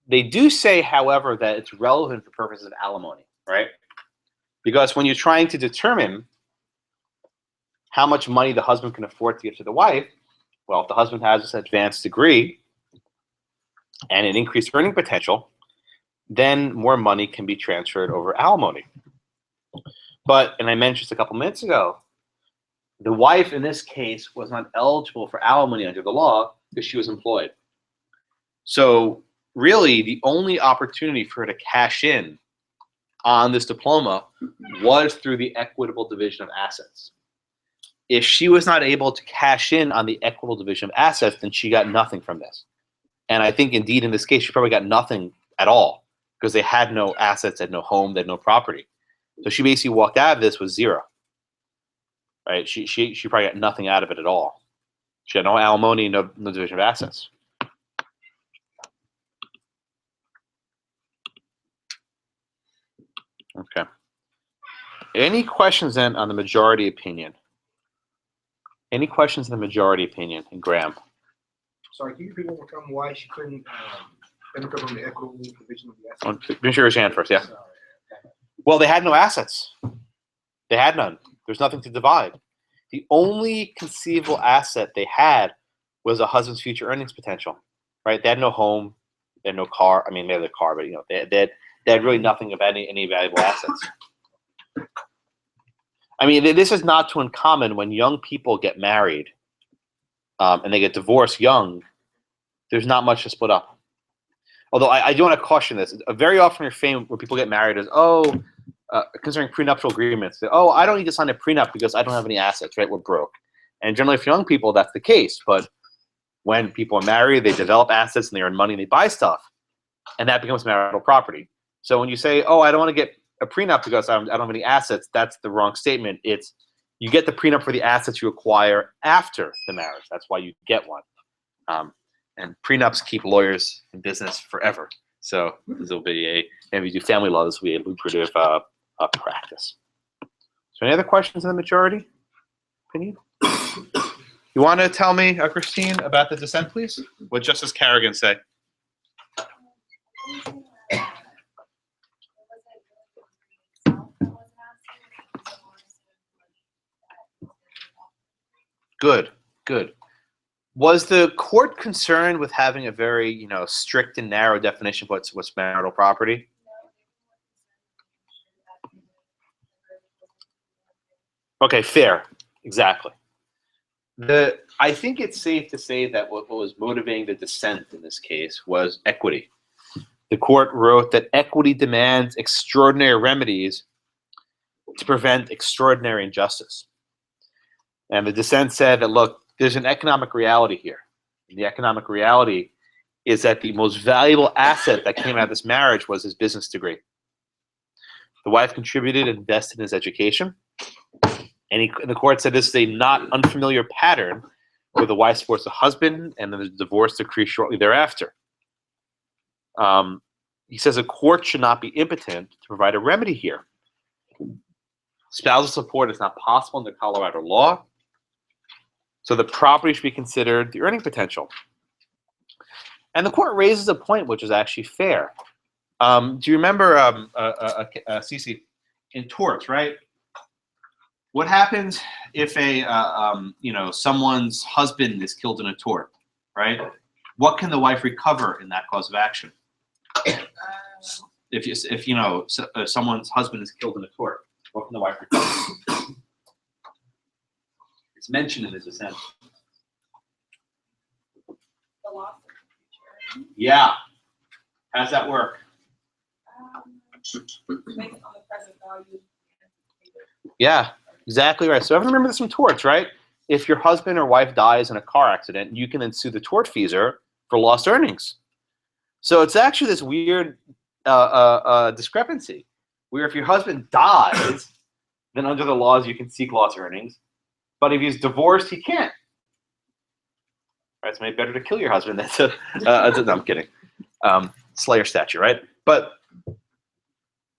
They do say, however, that it's relevant for purposes of alimony, right? Because when you're trying to determine how much money the husband can afford to give to the wife, well, if the husband has this advanced degree and an increased earning potential, then more money can be transferred over alimony. But, and I mentioned this a couple minutes ago, the wife in this case was not eligible for alimony under the law because she was employed. So really, the only opportunity for her to cash in on this diploma was through the equitable division of assets. If she was not able to cash in on the equitable division of assets, then she got nothing from this. And I think indeed in this case, she probably got nothing at all because they had no assets, they had no home, they had no property. So she basically walked out of this with zero. Right? She probably got nothing out of it at all. She had no alimony, no division of assets. Okay. Any questions then on the majority opinion? Any questions on the majority opinion? And Graham? Sorry, can you repeat one more time why she couldn't benefit from the equitable division of the assets? Finish your hand first, yeah. Sorry. Well, they had no assets. They had none. There's nothing to divide. The only conceivable asset they had was a husband's future earnings potential, right? They had no home, they had no car. I mean, they had a car, but they had really nothing of any valuable assets. I mean, this is not too uncommon when young people get married and they get divorced young. There's not much to split up. Although I do want to caution this. Very often you're famed when people get married is, concerning prenuptial agreements. I don't need to sign a prenup because I don't have any assets, right? We're broke. And generally for young people, that's the case. But when people are married, they develop assets and they earn money and they buy stuff. And that becomes marital property. So when you say, I don't want to get a prenup because I don't have any assets, that's the wrong statement. It's you get the prenup for the assets you acquire after the marriage. That's why you get one. And prenups keep lawyers in business forever. So this will be if you do family law, this will be a lucrative practice. So any other questions in the majority opinion? You want to tell me, Christine, about the dissent, please? What Justice Carrigan say? Good, good. Was the court concerned with having a very, strict and narrow definition of what's marital property? Okay, fair. Exactly. I think it's safe to say that what was motivating the dissent in this case was equity. The court wrote that equity demands extraordinary remedies to prevent extraordinary injustice. And the dissent said that, look, there's an economic reality here. And the economic reality is that the most valuable asset that came out of this marriage was his business degree. The wife contributed and invested in his education. And the court said this is a not unfamiliar pattern where the wife supports the husband and then the divorce decree shortly thereafter. He says a court should not be impotent to provide a remedy here. Spousal support is not possible under Colorado law. So the property should be considered the earning potential. And the court raises a point which is actually fair. Do you remember, Cece, in torts, right? What happens if someone's husband is killed in a tort, right? What can the wife recover in that cause of action? If someone's husband is killed in a tort, what can the wife recover? It's mentioned in his dissent. The loss of future. Yeah. How's that work? Based on the present value. Yeah, exactly right. So everyone remember this from torts, right? If your husband or wife dies in a car accident, you can then sue the tortfeasor for lost earnings. So it's actually this weird discrepancy, where if your husband dies, then under the laws you can seek lost earnings, but if he's divorced, he can't. Right? It's maybe better to kill your husband than to. No, I'm kidding. Slayer statute, right? But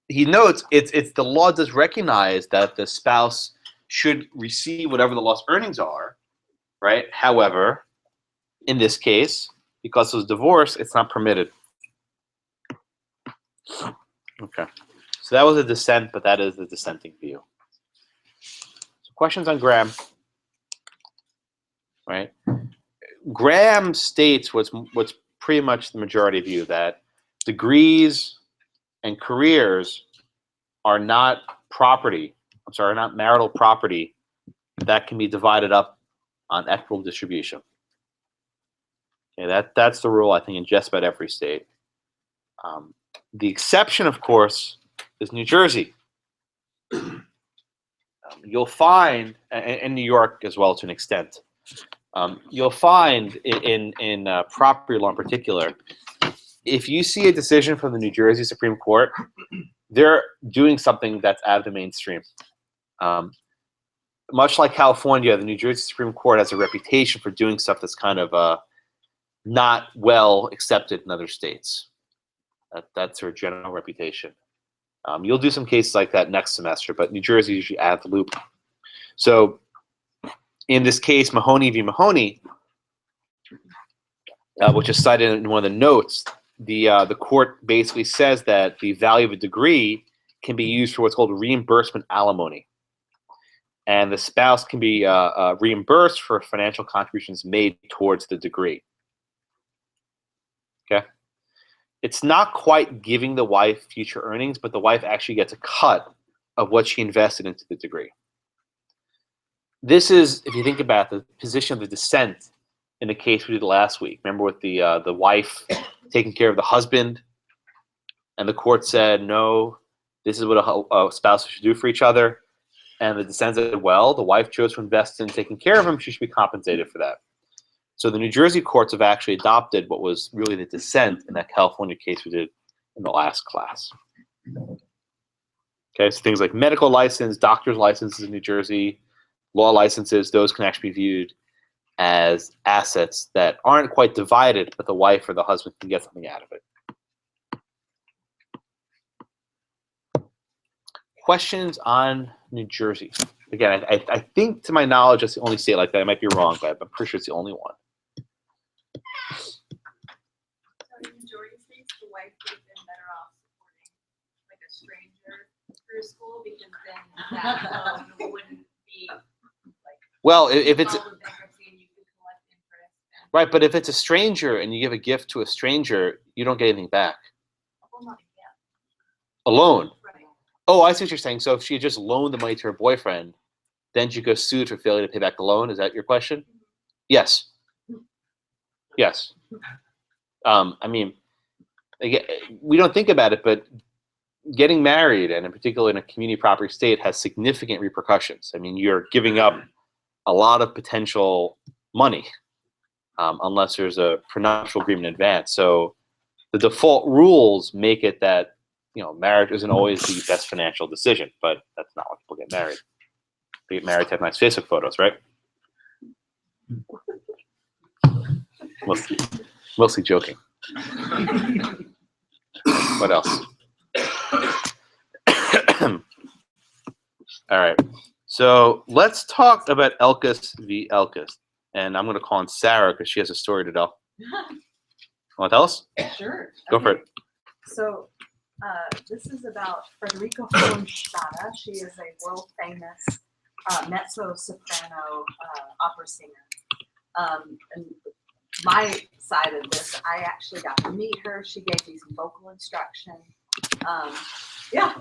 he notes it's the law does recognize that the spouse should receive whatever the lost earnings are, right? However, in this case, because it was divorce, it's not permitted. Okay, so that was a dissent, but that is the dissenting view. So questions on Graham, right? Graham states what's pretty much the majority view, that degrees and careers are not property. I'm sorry, not marital property that can be divided up on equitable distribution. Okay, that's the rule, I think, in just about every state. The exception, of course, is New Jersey. You'll find, and New York as well to an extent, you'll find in property law in particular, if you see a decision from the New Jersey Supreme Court, they're doing something that's out of the mainstream. Much like California, the New Jersey Supreme Court has a reputation for doing stuff that's kind of not well accepted in other states. That's her general reputation. You'll do some cases like that next semester, but New Jersey is usually out of the loop. So in this case, Mahoney v. Mahoney, which is cited in one of the notes, the court basically says that the value of a degree can be used for what's called reimbursement alimony. And the spouse can be reimbursed for financial contributions made towards the degree. Okay? It's not quite giving the wife future earnings, but the wife actually gets a cut of what she invested into the degree. This is, if you think about the position of the dissent in the case we did last week. Remember with the wife taking care of the husband, and the court said, no, this is what a spouse should do for each other. And the dissent said, well, the wife chose to invest in taking care of him, she should be compensated for that. So the New Jersey courts have actually adopted what was really the dissent in that California case we did in the last class. Okay, so things like medical license, doctor's licenses in New Jersey, law licenses, those can actually be viewed as assets that aren't quite divided, but the wife or the husband can get something out of it. Questions on New Jersey? Again, I think to my knowledge, that's the only state like that. I might be wrong, but I'm pretty sure it's the only one. So in majority states, the wife would have been better off supporting like a stranger through school, because then that loan wouldn't be like. Well, if it's follow bankruptcy and you could collect interest. right, but if it's a stranger and you give a gift to a stranger, you don't get anything back. Well, not yet. A loan. Right. Oh, I see what you're saying. So if she had just loaned the money to her boyfriend, then she goes sued for failure to pay back the loan. Is that your question? Yes. Yes. I mean, again, we don't think about it, but getting married, and in particular in a community property state, has significant repercussions. I mean, you're giving up a lot of potential money unless there's a prenuptial agreement in advance. So the default rules make it that, you know, marriage isn't always the best financial decision, but that's not why people get married. They get married to have nice Facebook photos, right? Mostly joking. What else? All right. So let's talk about Elkus v. Elkus. And I'm going to call on Sarah because she has a story to tell. Want to tell us? Sure. Go for it. So this is about Frederica Hohenstatter. She is a world famous mezzo-soprano opera singer. And my side of this, I actually got to meet her. She gave me some vocal instruction. Yeah.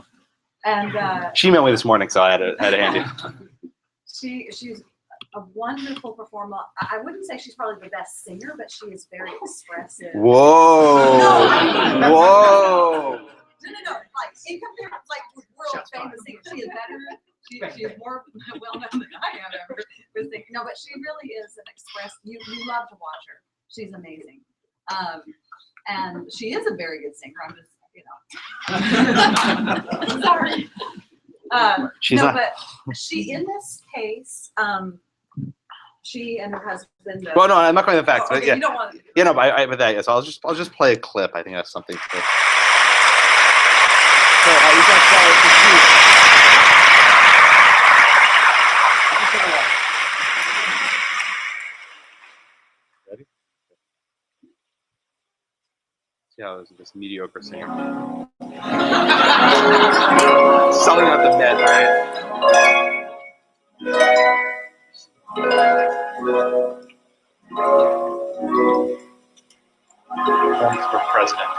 And She emailed me this morning, so I had a handy. She's a wonderful performer. I wouldn't say she's probably the best singer, but she is very expressive. Whoa. No, I mean, Whoa. No. Like in comparison, like world famous singer, she is better. She is more well known than I am ever. No, but she really is an express. You love to watch her. She's amazing. And she is a very good singer. I'm just, sorry. She's no, not. but she in this case, she and her husband. Well, no, I'm not going to the facts, Oh, but okay, yeah, you don't want to. yeah, no, but but that. So I'll just play a clip. I think that's something. So, you can tell it's Ready? See how this mediocre singer. Selling out the Met, right? Runs for president.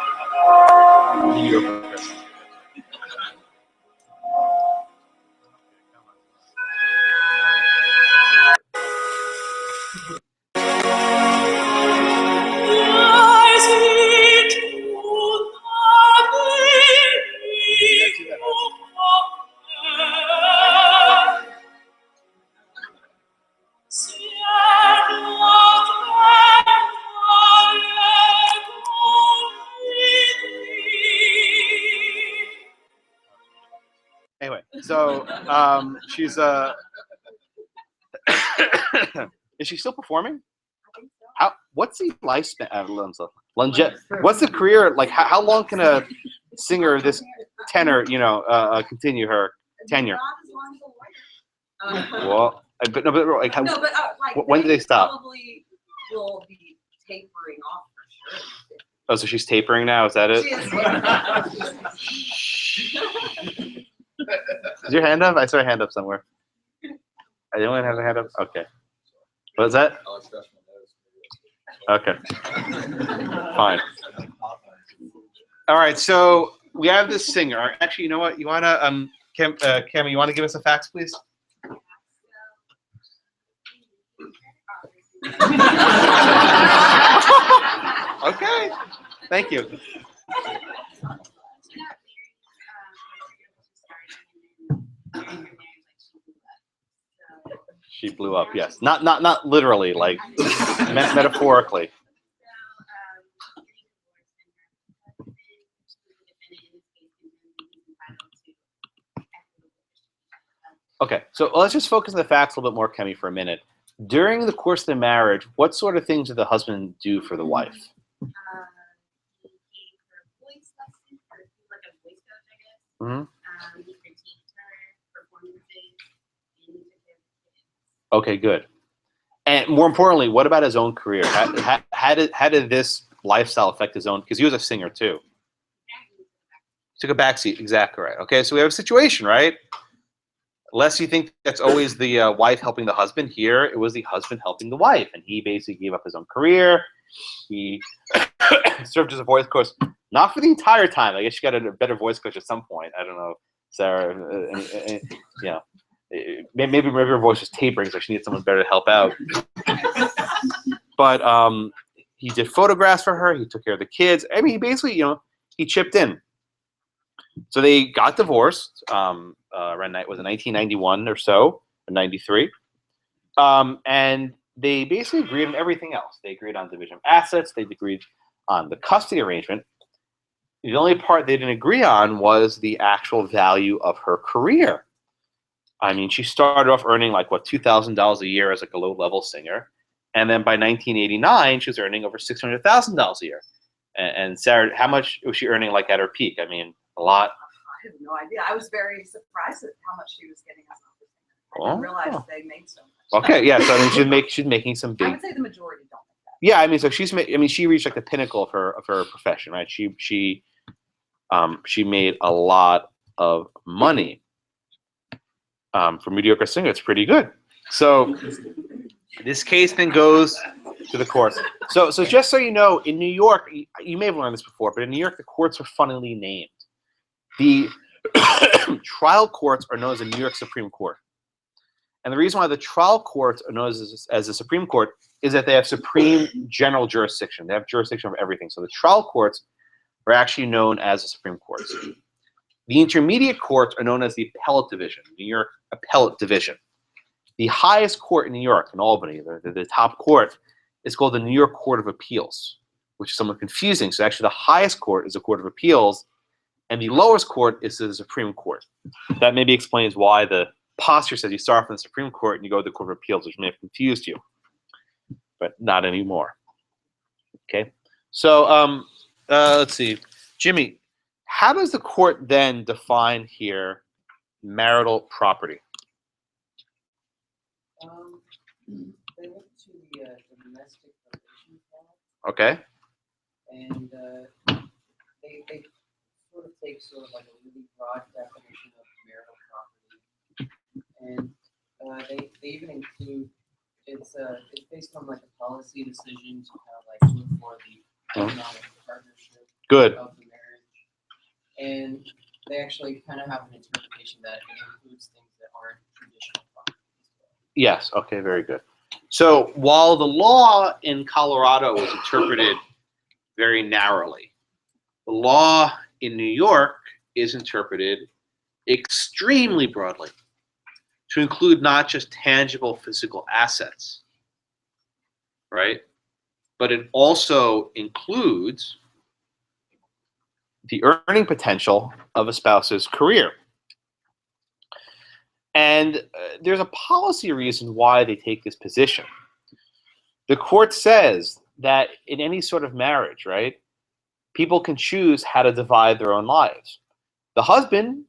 Mediocre president. Anyway, so she's is she still performing? How? What's the lifespan? What's the career like? How long can a singer this tenor, continue her tenure? Well, but like, how, No, but like when do they stop? Probably will be tapering off for sure. Oh, so she's tapering now. Is that it? She is. Is your hand up? I saw a hand up somewhere. I didn't have a hand up. Okay. What is that? Okay. Fine. All right. So we have this singer. Actually, you know what? You wanna Cam, you wanna give us the facts, please? Okay. Thank you. She blew up. Yes. Not literally, like metaphorically. Okay, so let's just focus on the facts a little bit more, Kemi, for a minute. During the course of the marriage, what sort of things did the husband do for the wife? He gave her voice lessons, or like a voice coach, I guess. Mm-hmm. He critiqued her performances, and he took care of the kids. Okay, good. And more importantly, what about his own career? How did this lifestyle affect his own? Because he was a singer too. Took a backseat. Exactly right. Okay, so we have a situation, right? Lest you think that's always the wife helping the husband. Here, it was the husband helping the wife, and he basically gave up his own career. He served as a voice coach, not for the entire time. I guess she got a better voice coach at some point. I don't know, Sarah. Maybe her voice was tapering, so she needed someone better to help out. But he did photographs for her. He took care of the kids. I mean, he basically, he chipped in. So they got divorced. Around was it 1991 or so, or 93, and they basically agreed on everything else. They agreed on division of assets. They agreed on the custody arrangement. The only part they didn't agree on was the actual value of her career. I mean, she started off earning like $2,000 a year as like a low-level singer, and then by 1989, she was earning over $600,000 a year. And Sarah, how much was she earning like at her peak? I mean, a lot. I have no idea. I was very surprised at how much she was getting as an opera singer. I didn't realize they made so much. Okay, yeah. So I mean, she's making some big. I would say the majority don't make that. Yeah, I mean, so she reached like the pinnacle of her profession, right? She made a lot of money. For mediocre singer, it's pretty good. So this case then goes to the courts. So just so you know, in New York, you may have learned this before, but in New York, the courts are funnily named. The trial courts are known as the New York Supreme Court. And the reason why the trial courts are known as the Supreme Court is that they have supreme general jurisdiction. They have jurisdiction over everything. So the trial courts are actually known as the Supreme Courts. The intermediate courts are known as the Appellate Division, New York Appellate Division. The highest court in New York, in Albany, the top court, is called the New York Court of Appeals, which is somewhat confusing. So actually the highest court is the Court of Appeals, and the lowest court is the Supreme Court. That maybe explains why the posture says you start from the Supreme Court and you go to the Court of Appeals, which may have confused you, but not anymore. Okay, so let's see. Jimmy, how does the court then define here marital property? They look to the domestic relations law, Okay. and they sort of take sort of like a really broad definition of marital property, and they even include it's based on like a policy decision to kind of like look for the economic partnership Good. of the marriage, and they actually kind of have an interpretation that it includes things that aren't traditional property as well. Yes. Okay. Very good. So while the law in Colorado was interpreted very narrowly, the law in New York is interpreted extremely broadly to include not just tangible physical assets, right? But it also includes the earning potential of a spouse's career. And there's a policy reason why they take this position. The court says that in any sort of marriage, right, people can choose how to divide their own lives. The husband,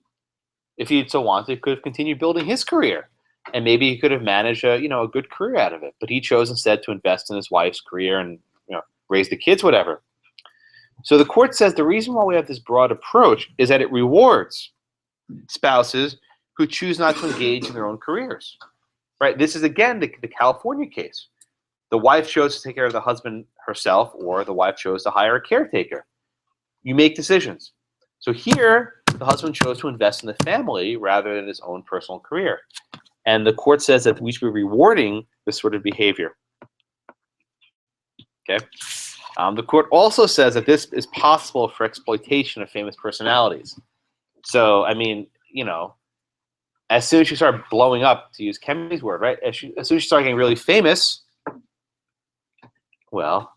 if he so wanted, could have continued building his career, and maybe he could have managed a good career out of it. But he chose instead to invest in his wife's career and raise the kids, whatever. So the court says the reason why we have this broad approach is that it rewards spouses who choose not to engage in their own careers, right? This is, again, the California case. The wife chose to take care of the husband herself, or the wife chose to hire a caretaker. You make decisions. So here, the husband chose to invest in the family rather than his own personal career. And the court says that we should be rewarding this sort of behavior. Okay. The court also says that this is possible for exploitation of famous personalities. So, I mean, as soon as you start blowing up, to use Kemi's word, right? As soon as you start getting really famous, well,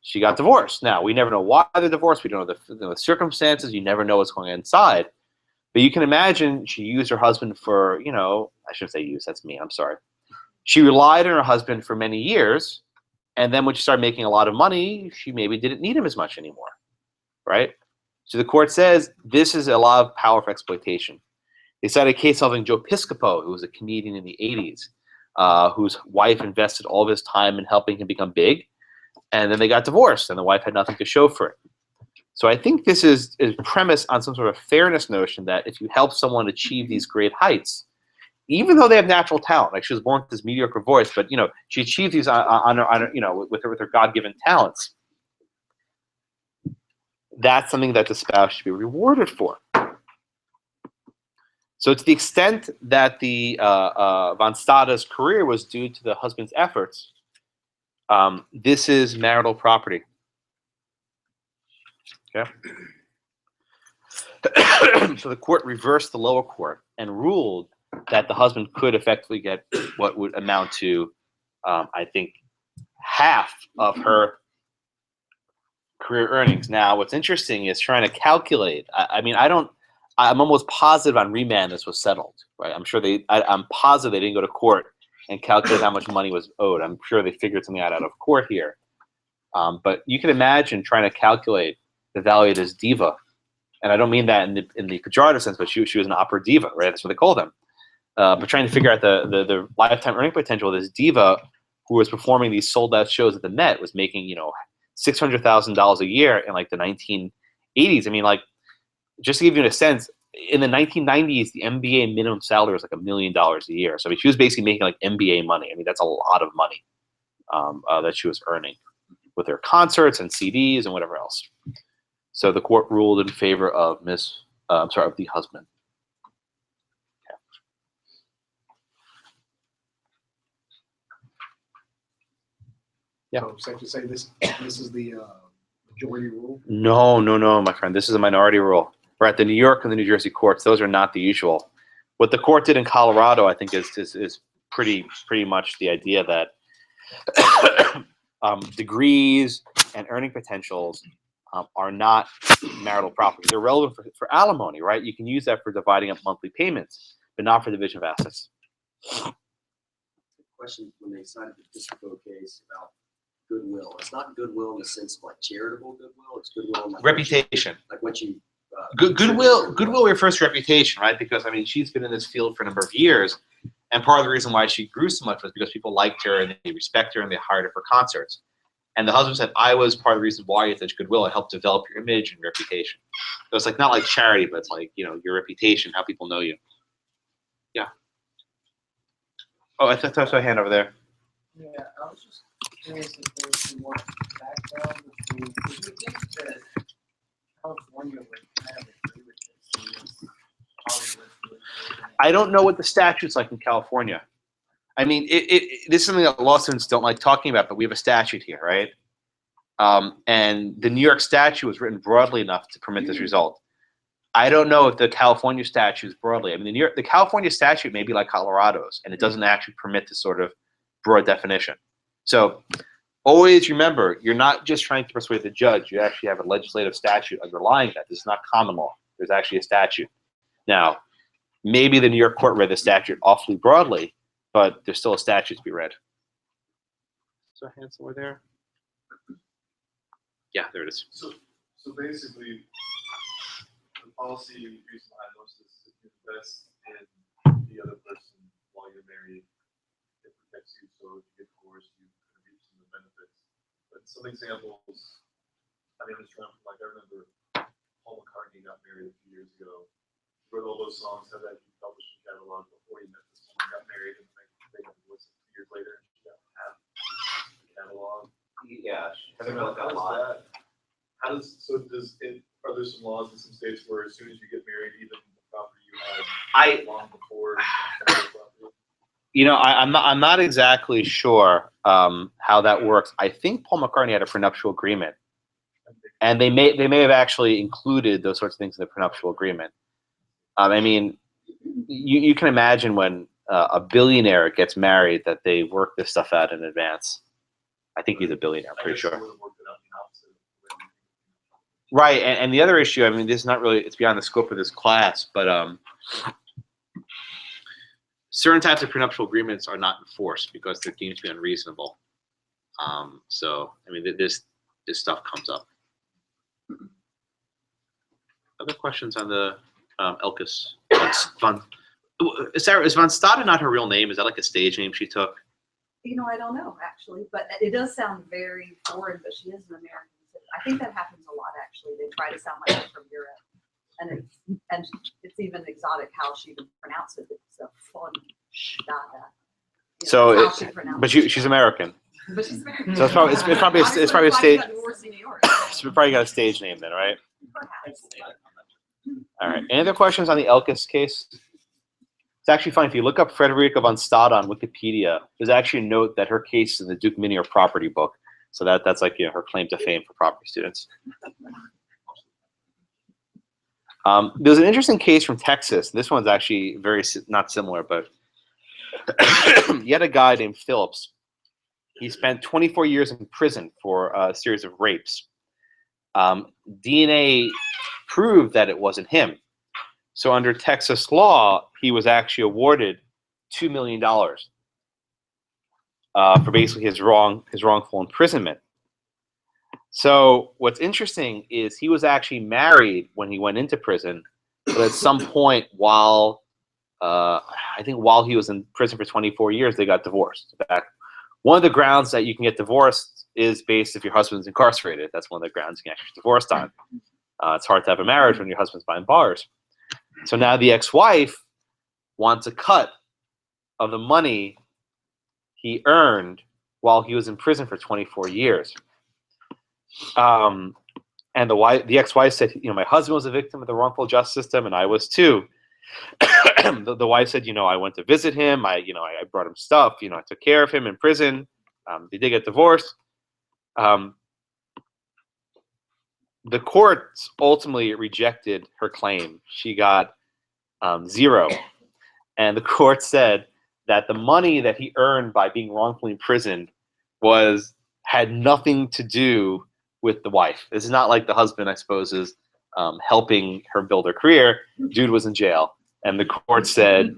she got divorced. Now, we never know why they're divorced. We don't know the circumstances. You never know what's going on inside. But you can imagine she used her husband for, I shouldn't say use, that's me, I'm sorry. She relied on her husband for many years, and then when she started making a lot of money, she maybe didn't need him as much anymore, right? So the court says this is a lot of power for exploitation. They cited a case involving Joe Piscopo, who was a comedian in the 80s, whose wife invested all of his time in helping him become big, and then they got divorced, and the wife had nothing to show for it. So I think this is premised on some sort of fairness notion that if you help someone achieve these great heights, even though they have natural talent, like she was born with this mediocre voice, but she achieved these on her, with her God-given talents. That's something that the spouse should be rewarded for. So to the extent that the Von Stada's career was due to the husband's efforts, this is marital property. Okay. So the court reversed the lower court and ruled that the husband could effectively get what would amount to, I think, half of her career earnings. Now, what's interesting is trying to calculate. I'm almost positive on remand this was settled, right? I'm positive they didn't go to court and calculate how much money was owed. I'm sure they figured something out of court here. But you can imagine trying to calculate the value of this diva. And I don't mean that in the pejorative sense, but she was an opera diva, right? That's what they call them. But trying to figure out the lifetime earning potential of this diva who was performing these sold-out shows at the Met was making, $600,000 a year in like the 1980s. I mean, like, just to give you a sense, in the 1990s, the NBA minimum salary was like $1 million a year. So I mean, she was basically making like NBA money. I mean, that's a lot of money that she was earning with her concerts and CDs and whatever else. So the court ruled in favor of of the husband. Okay. Yeah. So safe to say this is the Majority rule. No, no, no, my friend. This is a minority rule. We're at the New York and the New Jersey courts. Those are not the usual. What the court did in Colorado, I think, is pretty much the idea that degrees and earning potentials are not marital property. They're relevant for alimony, right? You can use that for dividing up monthly payments, but not for division of assets. Question when they cited the Disco case about goodwill. It's not goodwill in the sense of like charitable goodwill. It's goodwill in like Reputation. Like what you. Goodwill refers to reputation, right? Because I mean, she's been in this field for a number of years, and part of the reason why she grew so much was because people liked her and they respect her and they hired her for concerts. And the husband said, "I was part of the reason why you had such goodwill. I helped develop your image and reputation." So it's like not like charity, but it's like your reputation, how people know you. Yeah. Oh, I thought I saw a hand over there. Yeah, I was just curious if there was some more background between, do you think that California would kind of agree with this? Hollywood would agree? I don't know what the statute's like in California. I mean, this is something that law students don't like talking about, but we have a statute here, right? And the New York statute was written broadly enough to permit this result. I don't know if the California statute is broadly. I mean, the California statute may be like Colorado's, and it doesn't actually permit this sort of broad definition. So always remember, you're not just trying to persuade the judge. You actually have a legislative statute underlying that. This is not common law. There's actually a statute. Now, maybe the New York court read the statute awfully broadly, but there's still a statute to be read. Is there a hand somewhere there? Yeah, there it is. So basically, the policy reason behind most of this is to invest in the other person while you're married. It protects you, so if you get divorced, you can reap some of the benefits. But some examples, I mean, it's from like I remember Paul McCartney got married a few years ago. He wrote all those songs, had that published catalog before he met this woman, got married, and they got divorced 2 years later, and she got half the catalog. Yeah, Are there some laws in some states where as soon as you get married, even the property you had long before? I'm not exactly sure how that works. I think Paul McCartney had a prenuptial agreement, and they may have actually included those sorts of things in the prenuptial agreement. I mean, you can imagine when a billionaire gets married that they work this stuff out in advance. I think he's a billionaire, I'm pretty sure. Right, and the other issue, I mean, this is not really, it's beyond the scope of this class, but certain types of prenuptial agreements are not enforced because they're deemed to be unreasonable. So, I mean, this stuff comes up. Other questions on the Elkus? Is Van Staden not her real name? Is that like a stage name she took? I don't know actually, but it does sound very foreign, but she is an American citizen. I think that happens a lot actually. They try to sound like they're from Europe. And it's even exotic how she even pronounced it. It's a fun data. So, she's American. But she's American. So it's probably a stage. So we probably got a stage name then, right? Perhaps. All right. Any other questions on the Elkus case? It's actually fun. If you look up Frederica von Stade on Wikipedia, there's actually a note that her case is in the Duke Minier property book. So that's like her claim to fame for property students. There's an interesting case from Texas. This one's actually not similar, but you had a guy named Phillips. He spent 24 years in prison for a series of rapes. DNA proved that it wasn't him. So under Texas law, he was actually awarded $2 million for basically his wrongful imprisonment. So what's interesting is he was actually married when he went into prison, but at some point while he was in prison for 24 years, they got divorced. In fact, one of the grounds that you can get divorced is based if your husband's incarcerated. That's one of the grounds you can actually get divorced on. It's hard to have a marriage when your husband's behind bars. So now the ex-wife wants a cut of the money he earned while he was in prison for 24 years. And the ex-wife said, my husband was a victim of the wrongful justice system, and I was too. The wife said, I went to visit him. I brought him stuff. I took care of him in prison. They did get divorced. The courts ultimately rejected her claim. She got 0. And the court said that the money that he earned by being wrongfully imprisoned had nothing to do with the wife. This is not like the husband, I suppose, is helping her build her career. Dude was in jail. And the court said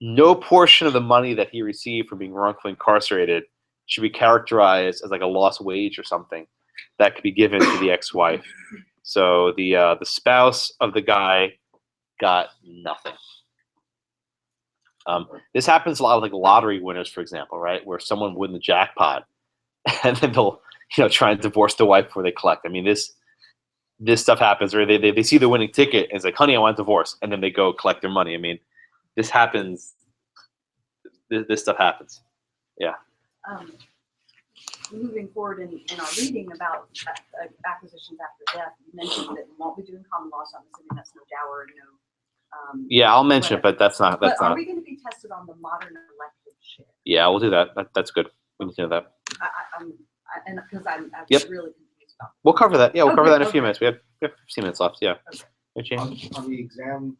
no portion of the money that he received for being wrongfully incarcerated should be characterized as like a lost wage or something that could be given to the ex-wife. So the spouse of the guy got nothing. This happens a lot with like lottery winners, for example, right? Where someone win the jackpot and then they'll try and divorce the wife before they collect. I mean, this stuff happens where they see the winning ticket and it's like, honey, I want a divorce, and then they go collect their money. I mean, this happens. This stuff happens. Yeah. Moving forward in our reading about acquisitions after death, you mentioned that we won't be doing common law, so I'm assuming that's no dower, no. Yeah, I'll mention it, but that's not. But are we going to be tested on the modern elective share? Yeah, we'll do that. That's good. We can do that. And because I'm Yep. really confused about. We'll cover that. Yeah, we'll cover Okay, that in a few okay. minutes. We have 15 minutes left. Yeah. Okay. Okay. On the exam,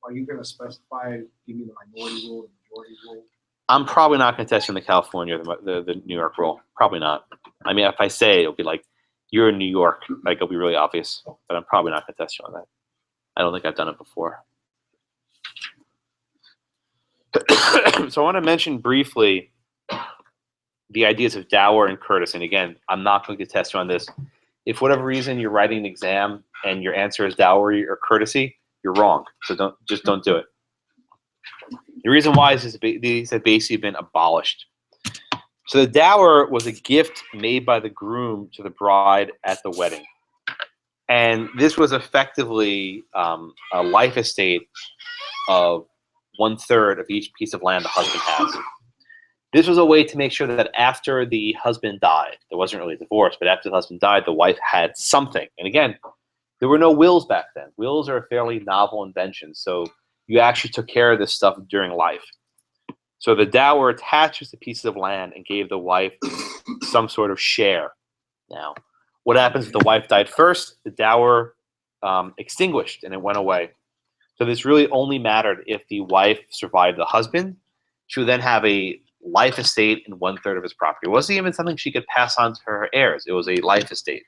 are you going to specify, give me the minority rule, the majority rule? I'm probably not going to test you in the California or the New York rule. Probably not. I mean, if I say it, it'll be like, you're in New York. Like, it'll be really obvious. But I'm probably not going to test you on that. I don't think I've done it before. So I want to mention briefly the ideas of dower and courtesy. And again, I'm not going to test you on this. If for whatever reason you're writing an exam and your answer is dowry or courtesy, you're wrong. So don't do it. The reason why is these have basically been abolished. So the dower was a gift made by the groom to the bride at the wedding. And this was effectively a life estate of 1/3 of each piece of land the husband has. This was a way to make sure that after the husband died, there wasn't really a divorce, but after the husband died, the wife had something. And again, there were no wills back then. Wills are a fairly novel invention. So you actually took care of this stuff during life. So the dower attaches the pieces of land and gave the wife some sort of share. Now, what happens if the wife died first? The dower extinguished and it went away. So this really only mattered if the wife survived the husband. She would then have a life estate in 1/3 of his property. It wasn't even something she could pass on to her heirs. It was a life estate.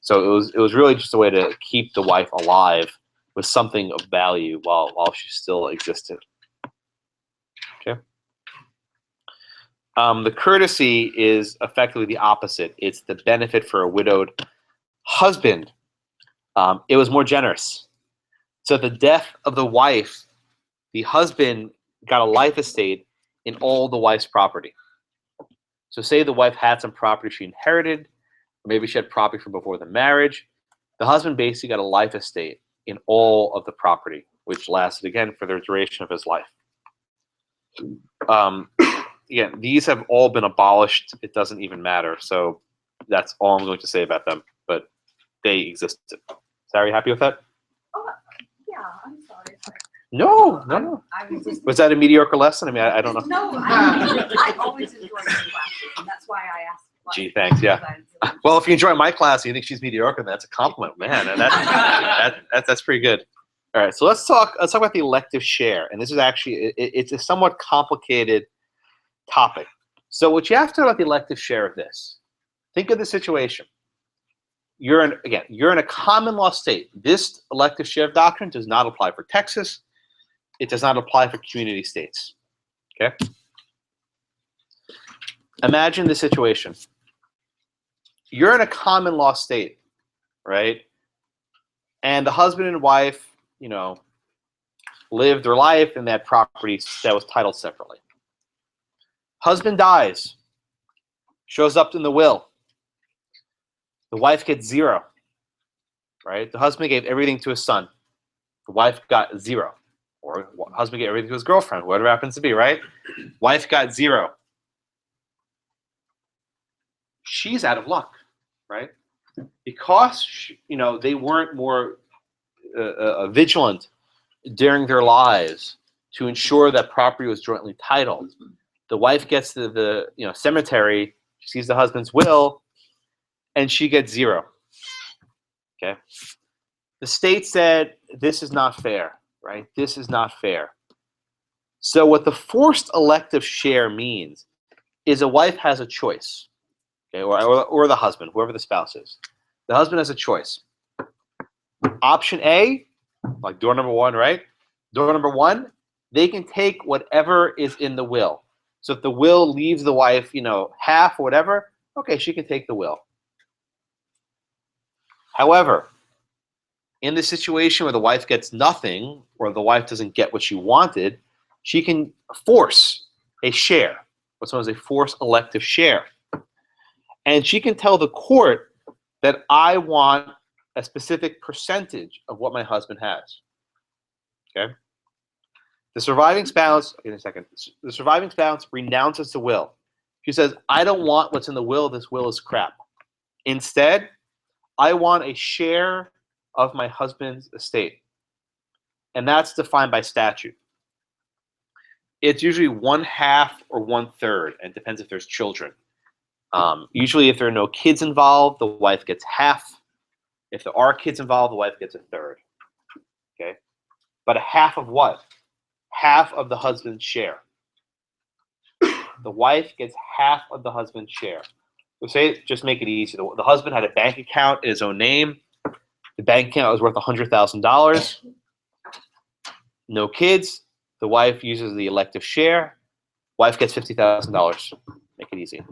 So it was really just a way to keep the wife alive with something of value while she still existed. Okay. The courtesy is effectively the opposite. It's the benefit for a widowed husband. It was more generous. So at the death of the wife, the husband got a life estate in all the wife's property. So say the wife had some property she inherited, or maybe she had property from before the marriage. The husband basically got a life estate in all of the property, which lasted, again, for the duration of his life. Again, these have all been abolished. It doesn't even matter. So that's all I'm going to say about them, but they existed. Sarah, you happy with that? Oh, yeah, I'm sorry. No. I was just. Was that a mediocre lesson? I mean, I don't know. No, I always enjoy your classes, and that's why I asked. Gee, thanks. Yeah. Well, if you enjoy my class and you think she's mediocre, that's a compliment, man. And that's pretty good. All right, so let's talk about the elective share, and this is actually it's a somewhat complicated topic. So what you have to know about the elective share of this, think of the situation. You're in a common law state. This elective share doctrine does not apply for Texas. It does not apply for community states. Okay. Imagine the situation. You're in a common law state, right? And the husband and wife, lived their life in that property that was titled separately. Husband dies, shows up in the will. The wife gets 0, right? The husband gave everything to his son. The wife got 0. Or husband gave everything to his girlfriend, whatever it happens to be, right? Wife got 0. She's out of luck, right? Because, they weren't more vigilant during their lives to ensure that property was jointly titled. The wife gets to the cemetery, she sees the husband's will, and she gets 0. Okay. The state said this is not fair, right? This is not fair. So what the forced elective share means is a wife has a choice, okay, or the husband, whoever the spouse is. The husband has a choice. Option A, like door number one, right? Door number one, they can take whatever is in the will. So if the will leaves the wife, half or whatever, okay, she can take the will. However, in the situation where the wife gets nothing or the wife doesn't get what she wanted, she can force a share, what's known as a forced elective share. And she can tell the court that I want a specific percentage of what my husband has. Okay? The surviving spouse, in a second, the surviving spouse renounces the will. She says, I don't want what's in the will. This will is crap. Instead, I want a share of my husband's estate. And that's defined by statute. It's usually 1/2 or 1/3, and it depends if there's children. Usually, if there are no kids involved, the wife gets half. If there are kids involved, the wife gets 1/3. Okay? But a half of what? Half of the husband's share. The wife gets half of the husband's share. So say, just make it easy. The husband had a bank account in his own name. The bank account was worth $100,000. No kids. The wife uses the elective share. Wife gets $50,000. Make it easy.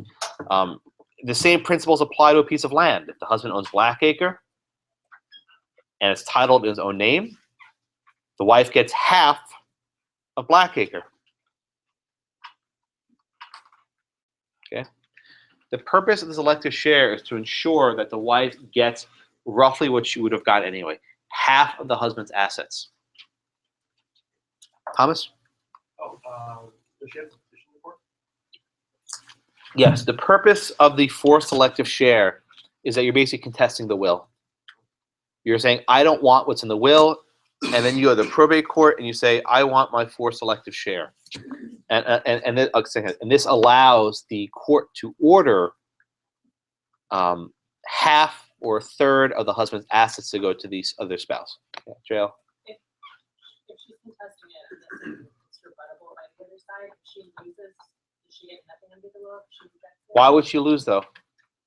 The same principles apply to a piece of land. If the husband owns Blackacre and it's titled in his own name, the wife gets half of Blackacre. Okay. The purpose of this elective share is to ensure that the wife gets roughly what she would have got anyway, half of the husband's assets. Thomas? Yes, the purpose of the forced elective share is that you're basically contesting the will. You're saying, I don't want what's in the will, and then you go to the probate court and you say, I want my forced elective share. And this allows the court to order half or 1/3 of the husband's assets to go to the other spouse. Yeah, Jael? If she's contesting it and it's rebuttable by the other side, if she loses, does she get nothing under the law? Why would she lose, though?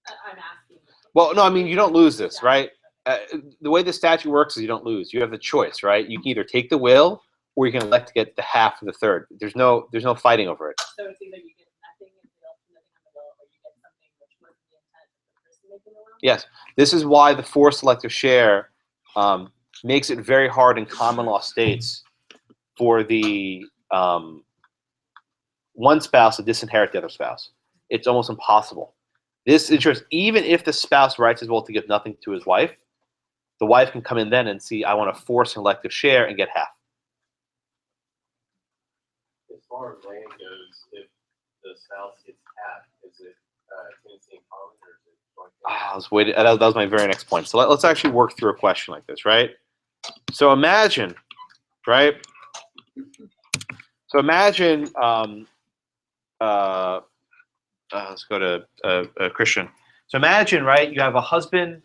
I'm asking. Well, no, I mean, you don't lose this, right? The way the statute works is you don't lose. You have the choice, right? You can either take the will or you can elect to get the half or the 1/3. There's no fighting over it. So it's either you get nothing and you don't nothing on the will, or you get something which was the intent of the person making the will? Yes. This is why the forced elective share makes it very hard in common law states for the one spouse to disinherit the other spouse. It's almost impossible. This ensures even if the spouse writes his will to give nothing to his wife, the wife can come in then and see, I want to force an elective share and get half. As far as land goes, if the spouse gets half, is it tenancy in common or is it joint? That was my very next point. So let's actually work through a question like this, right? So imagine, right? So imagine, let's go to Christian. So imagine, right? You have a husband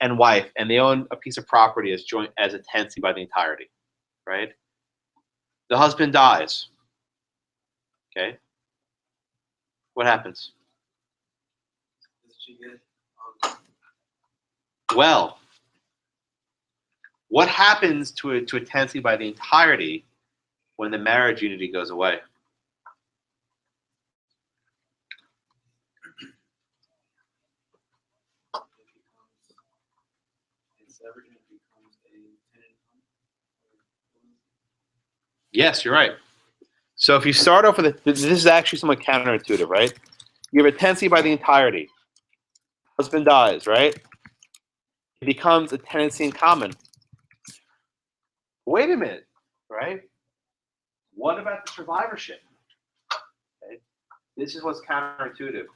and wife, and they own a piece of property as joint as a tenancy by the entirety, right? The husband dies. Okay. What happens? Well, what happens to a tenancy by the entirety when the marriage unity goes away? Yes, you're right. So if you start off with this is actually somewhat counterintuitive, right? You have a tenancy by the entirety. Husband dies, right? It becomes a tenancy in common. Wait a minute, right? What about the survivorship? Okay. This is what's counterintuitive.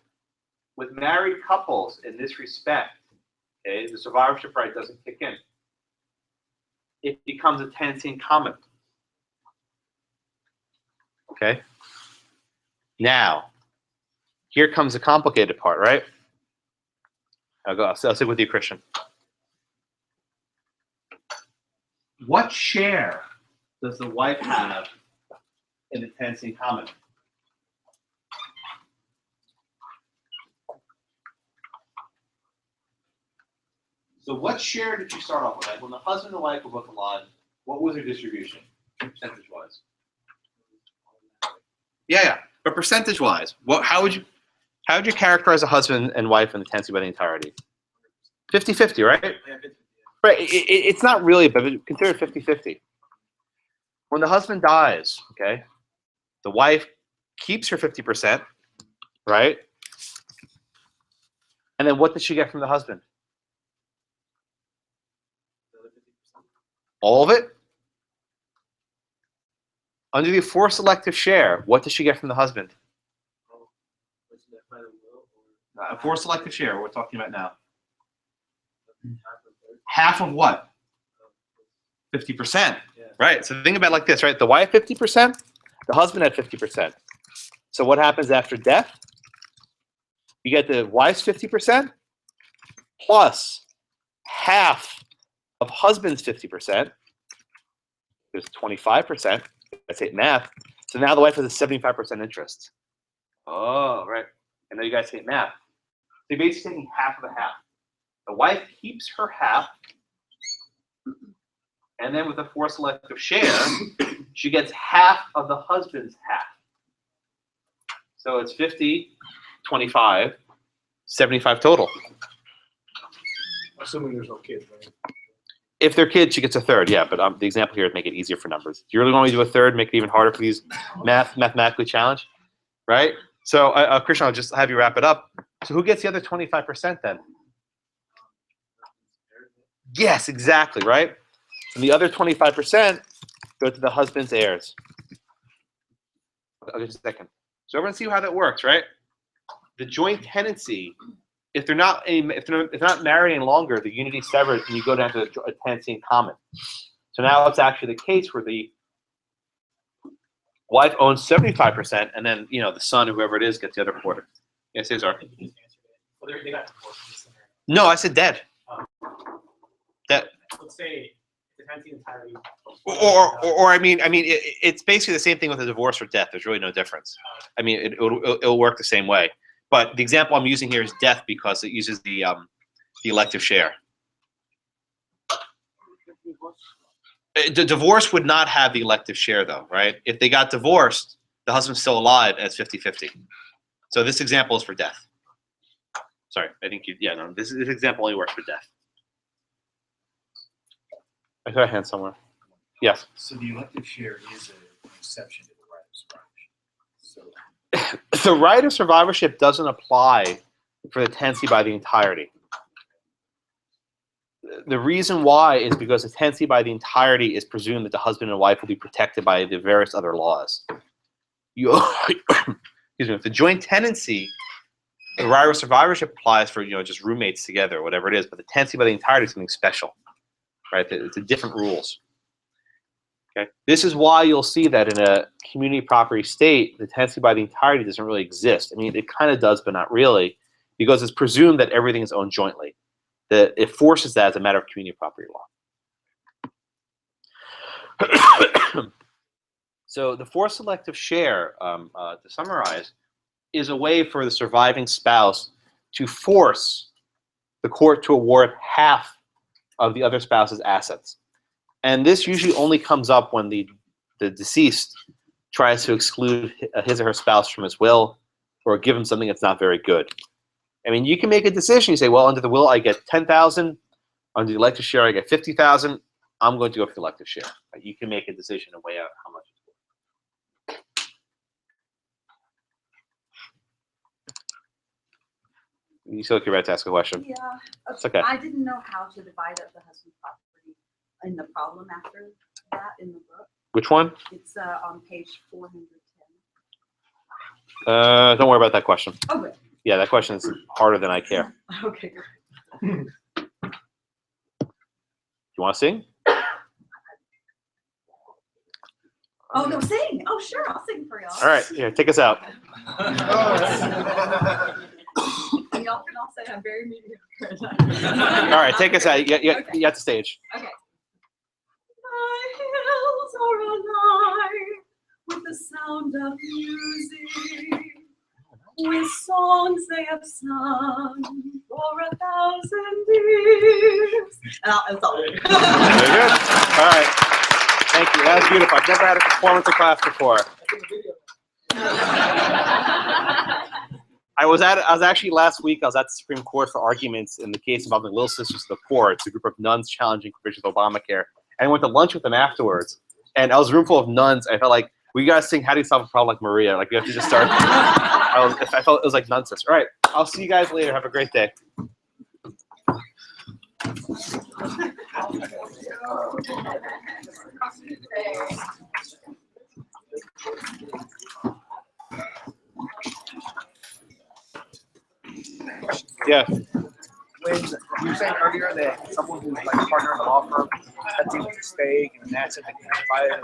With married couples in this respect, okay, the survivorship right doesn't kick in. It becomes a tenancy in common. Okay. Now, here comes the complicated part, right? I'll stick with you, Christian. what share does the wife have in the tenancy in common? So what share did you start off with? Like when the husband and wife were both alive, what was their distribution, percentage-wise? Yeah. But percentage-wise, how would you characterize a husband and wife in the tenancy by the entirety? 50-50, right? Right. It's not really, but consider it 50-50. When the husband dies, okay, the wife keeps her 50%, right? And then what does she get from the husband? All of it? Under the forced selective share, what does she get from the husband? Forced selective share, what we're talking about now. Half of what? 50%. Right. So think about it like this, right? The wife 50%, the husband had 50%. So what happens after death? You get the wife's 50% plus half of husband's 50%. There's 25%. That's it, math. So now the wife has a 75% interest. Oh, right. I know you guys hate math. So you're basically taking half of a half. The wife keeps her half, and then with a forced selective share, she gets half of the husband's half. So it's 50, 25, 75 total. Assuming there's no kids, right? If they're kids, she gets a third, yeah. But the example here is make it easier for numbers. Do you really want me to do a third, make it even harder for these mathematically challenged, right? So, Christian, I'll just have you wrap it up. So who gets the other 25% then? Yes, exactly, right? And the other 25% go to the husband's heirs. Okay, just a second. So everyone see how that works, right? The joint tenancy, if they're not married any longer, the unity severed, and you go down to a tenancy in common. So now it's actually the case where the wife owns 75%, and then the son, whoever it is, gets the other quarter. Yes, Cesar. Well, they got divorced. No, I said dead. Dead. Let's say the tenancy entirety. Or I mean, it's basically the same thing with a divorce or death. There's really no difference. I mean, it'll work the same way. But the example I'm using here is death because it uses the elective share. The divorce would not have the elective share, though, right? If they got divorced, the husband's still alive, and it's 50-50. So this example is for death. Sorry, I think this example only works for death. I got a hand somewhere. Yes. So the elective share is an exception to the right of survivorship. So the right of survivorship doesn't apply for the tenancy by the entirety. The reason why is because the tenancy by the entirety is presumed that the husband and wife will be protected by the various other laws. Excuse me. If the joint tenancy, the right of survivorship applies for just roommates together, or whatever it is, but the tenancy by the entirety is something special, right? It's a different rules. Okay. This is why you'll see that in a community property state, the tenancy by the entirety doesn't really exist. I mean, it kind of does, but not really, because it's presumed that everything is owned jointly. That it forces that as a matter of community property law. So the forced selective share, to summarize, is a way for the surviving spouse to force the court to award half of the other spouse's assets. And this usually only comes up when the deceased tries to exclude his or her spouse from his will or give him something that's not very good. I mean, you can make a decision. You say, well, under the will, I get $10,000. Under the elective share, I get $50,000. I'm going to go for the elective share. You can make a decision and weigh out how much it's worth. You still look you're about to ask a question. Yeah. It's okay. I didn't know how to divide up the husband property in the problem after that in the book. Which one? It's on page 410. Don't worry about that question. Oh, good. Yeah, that question is harder than I care. Okay. You want to sing? Oh, no, sing. Oh, sure. I'll sing for y'all. All right, here, take us out. And y'all can all say I'm very mediocre. All right, take us out. You got the stage. Okay. with the sound of music, with songs they have sung for 1,000 years. And that's all. Very good. All right. Thank you. That was beautiful. I've never had a performance in class before. I was actually last week, I was at the Supreme Court for arguments in the case involving Little Sisters of the Poor. It's a group of nuns challenging provisions of Obamacare. And I went to lunch with them afterwards. And I was a room full of nuns. I felt like, we gotta sing How Do You Solve a Problem Like Maria? Like, we have to just start. I felt it was like nun sister. All right. I'll see you guys later. Have a great day. Yeah. When you were saying earlier that someone who's like a partner in a law firm stepped in with a stake and that's it, they can buy it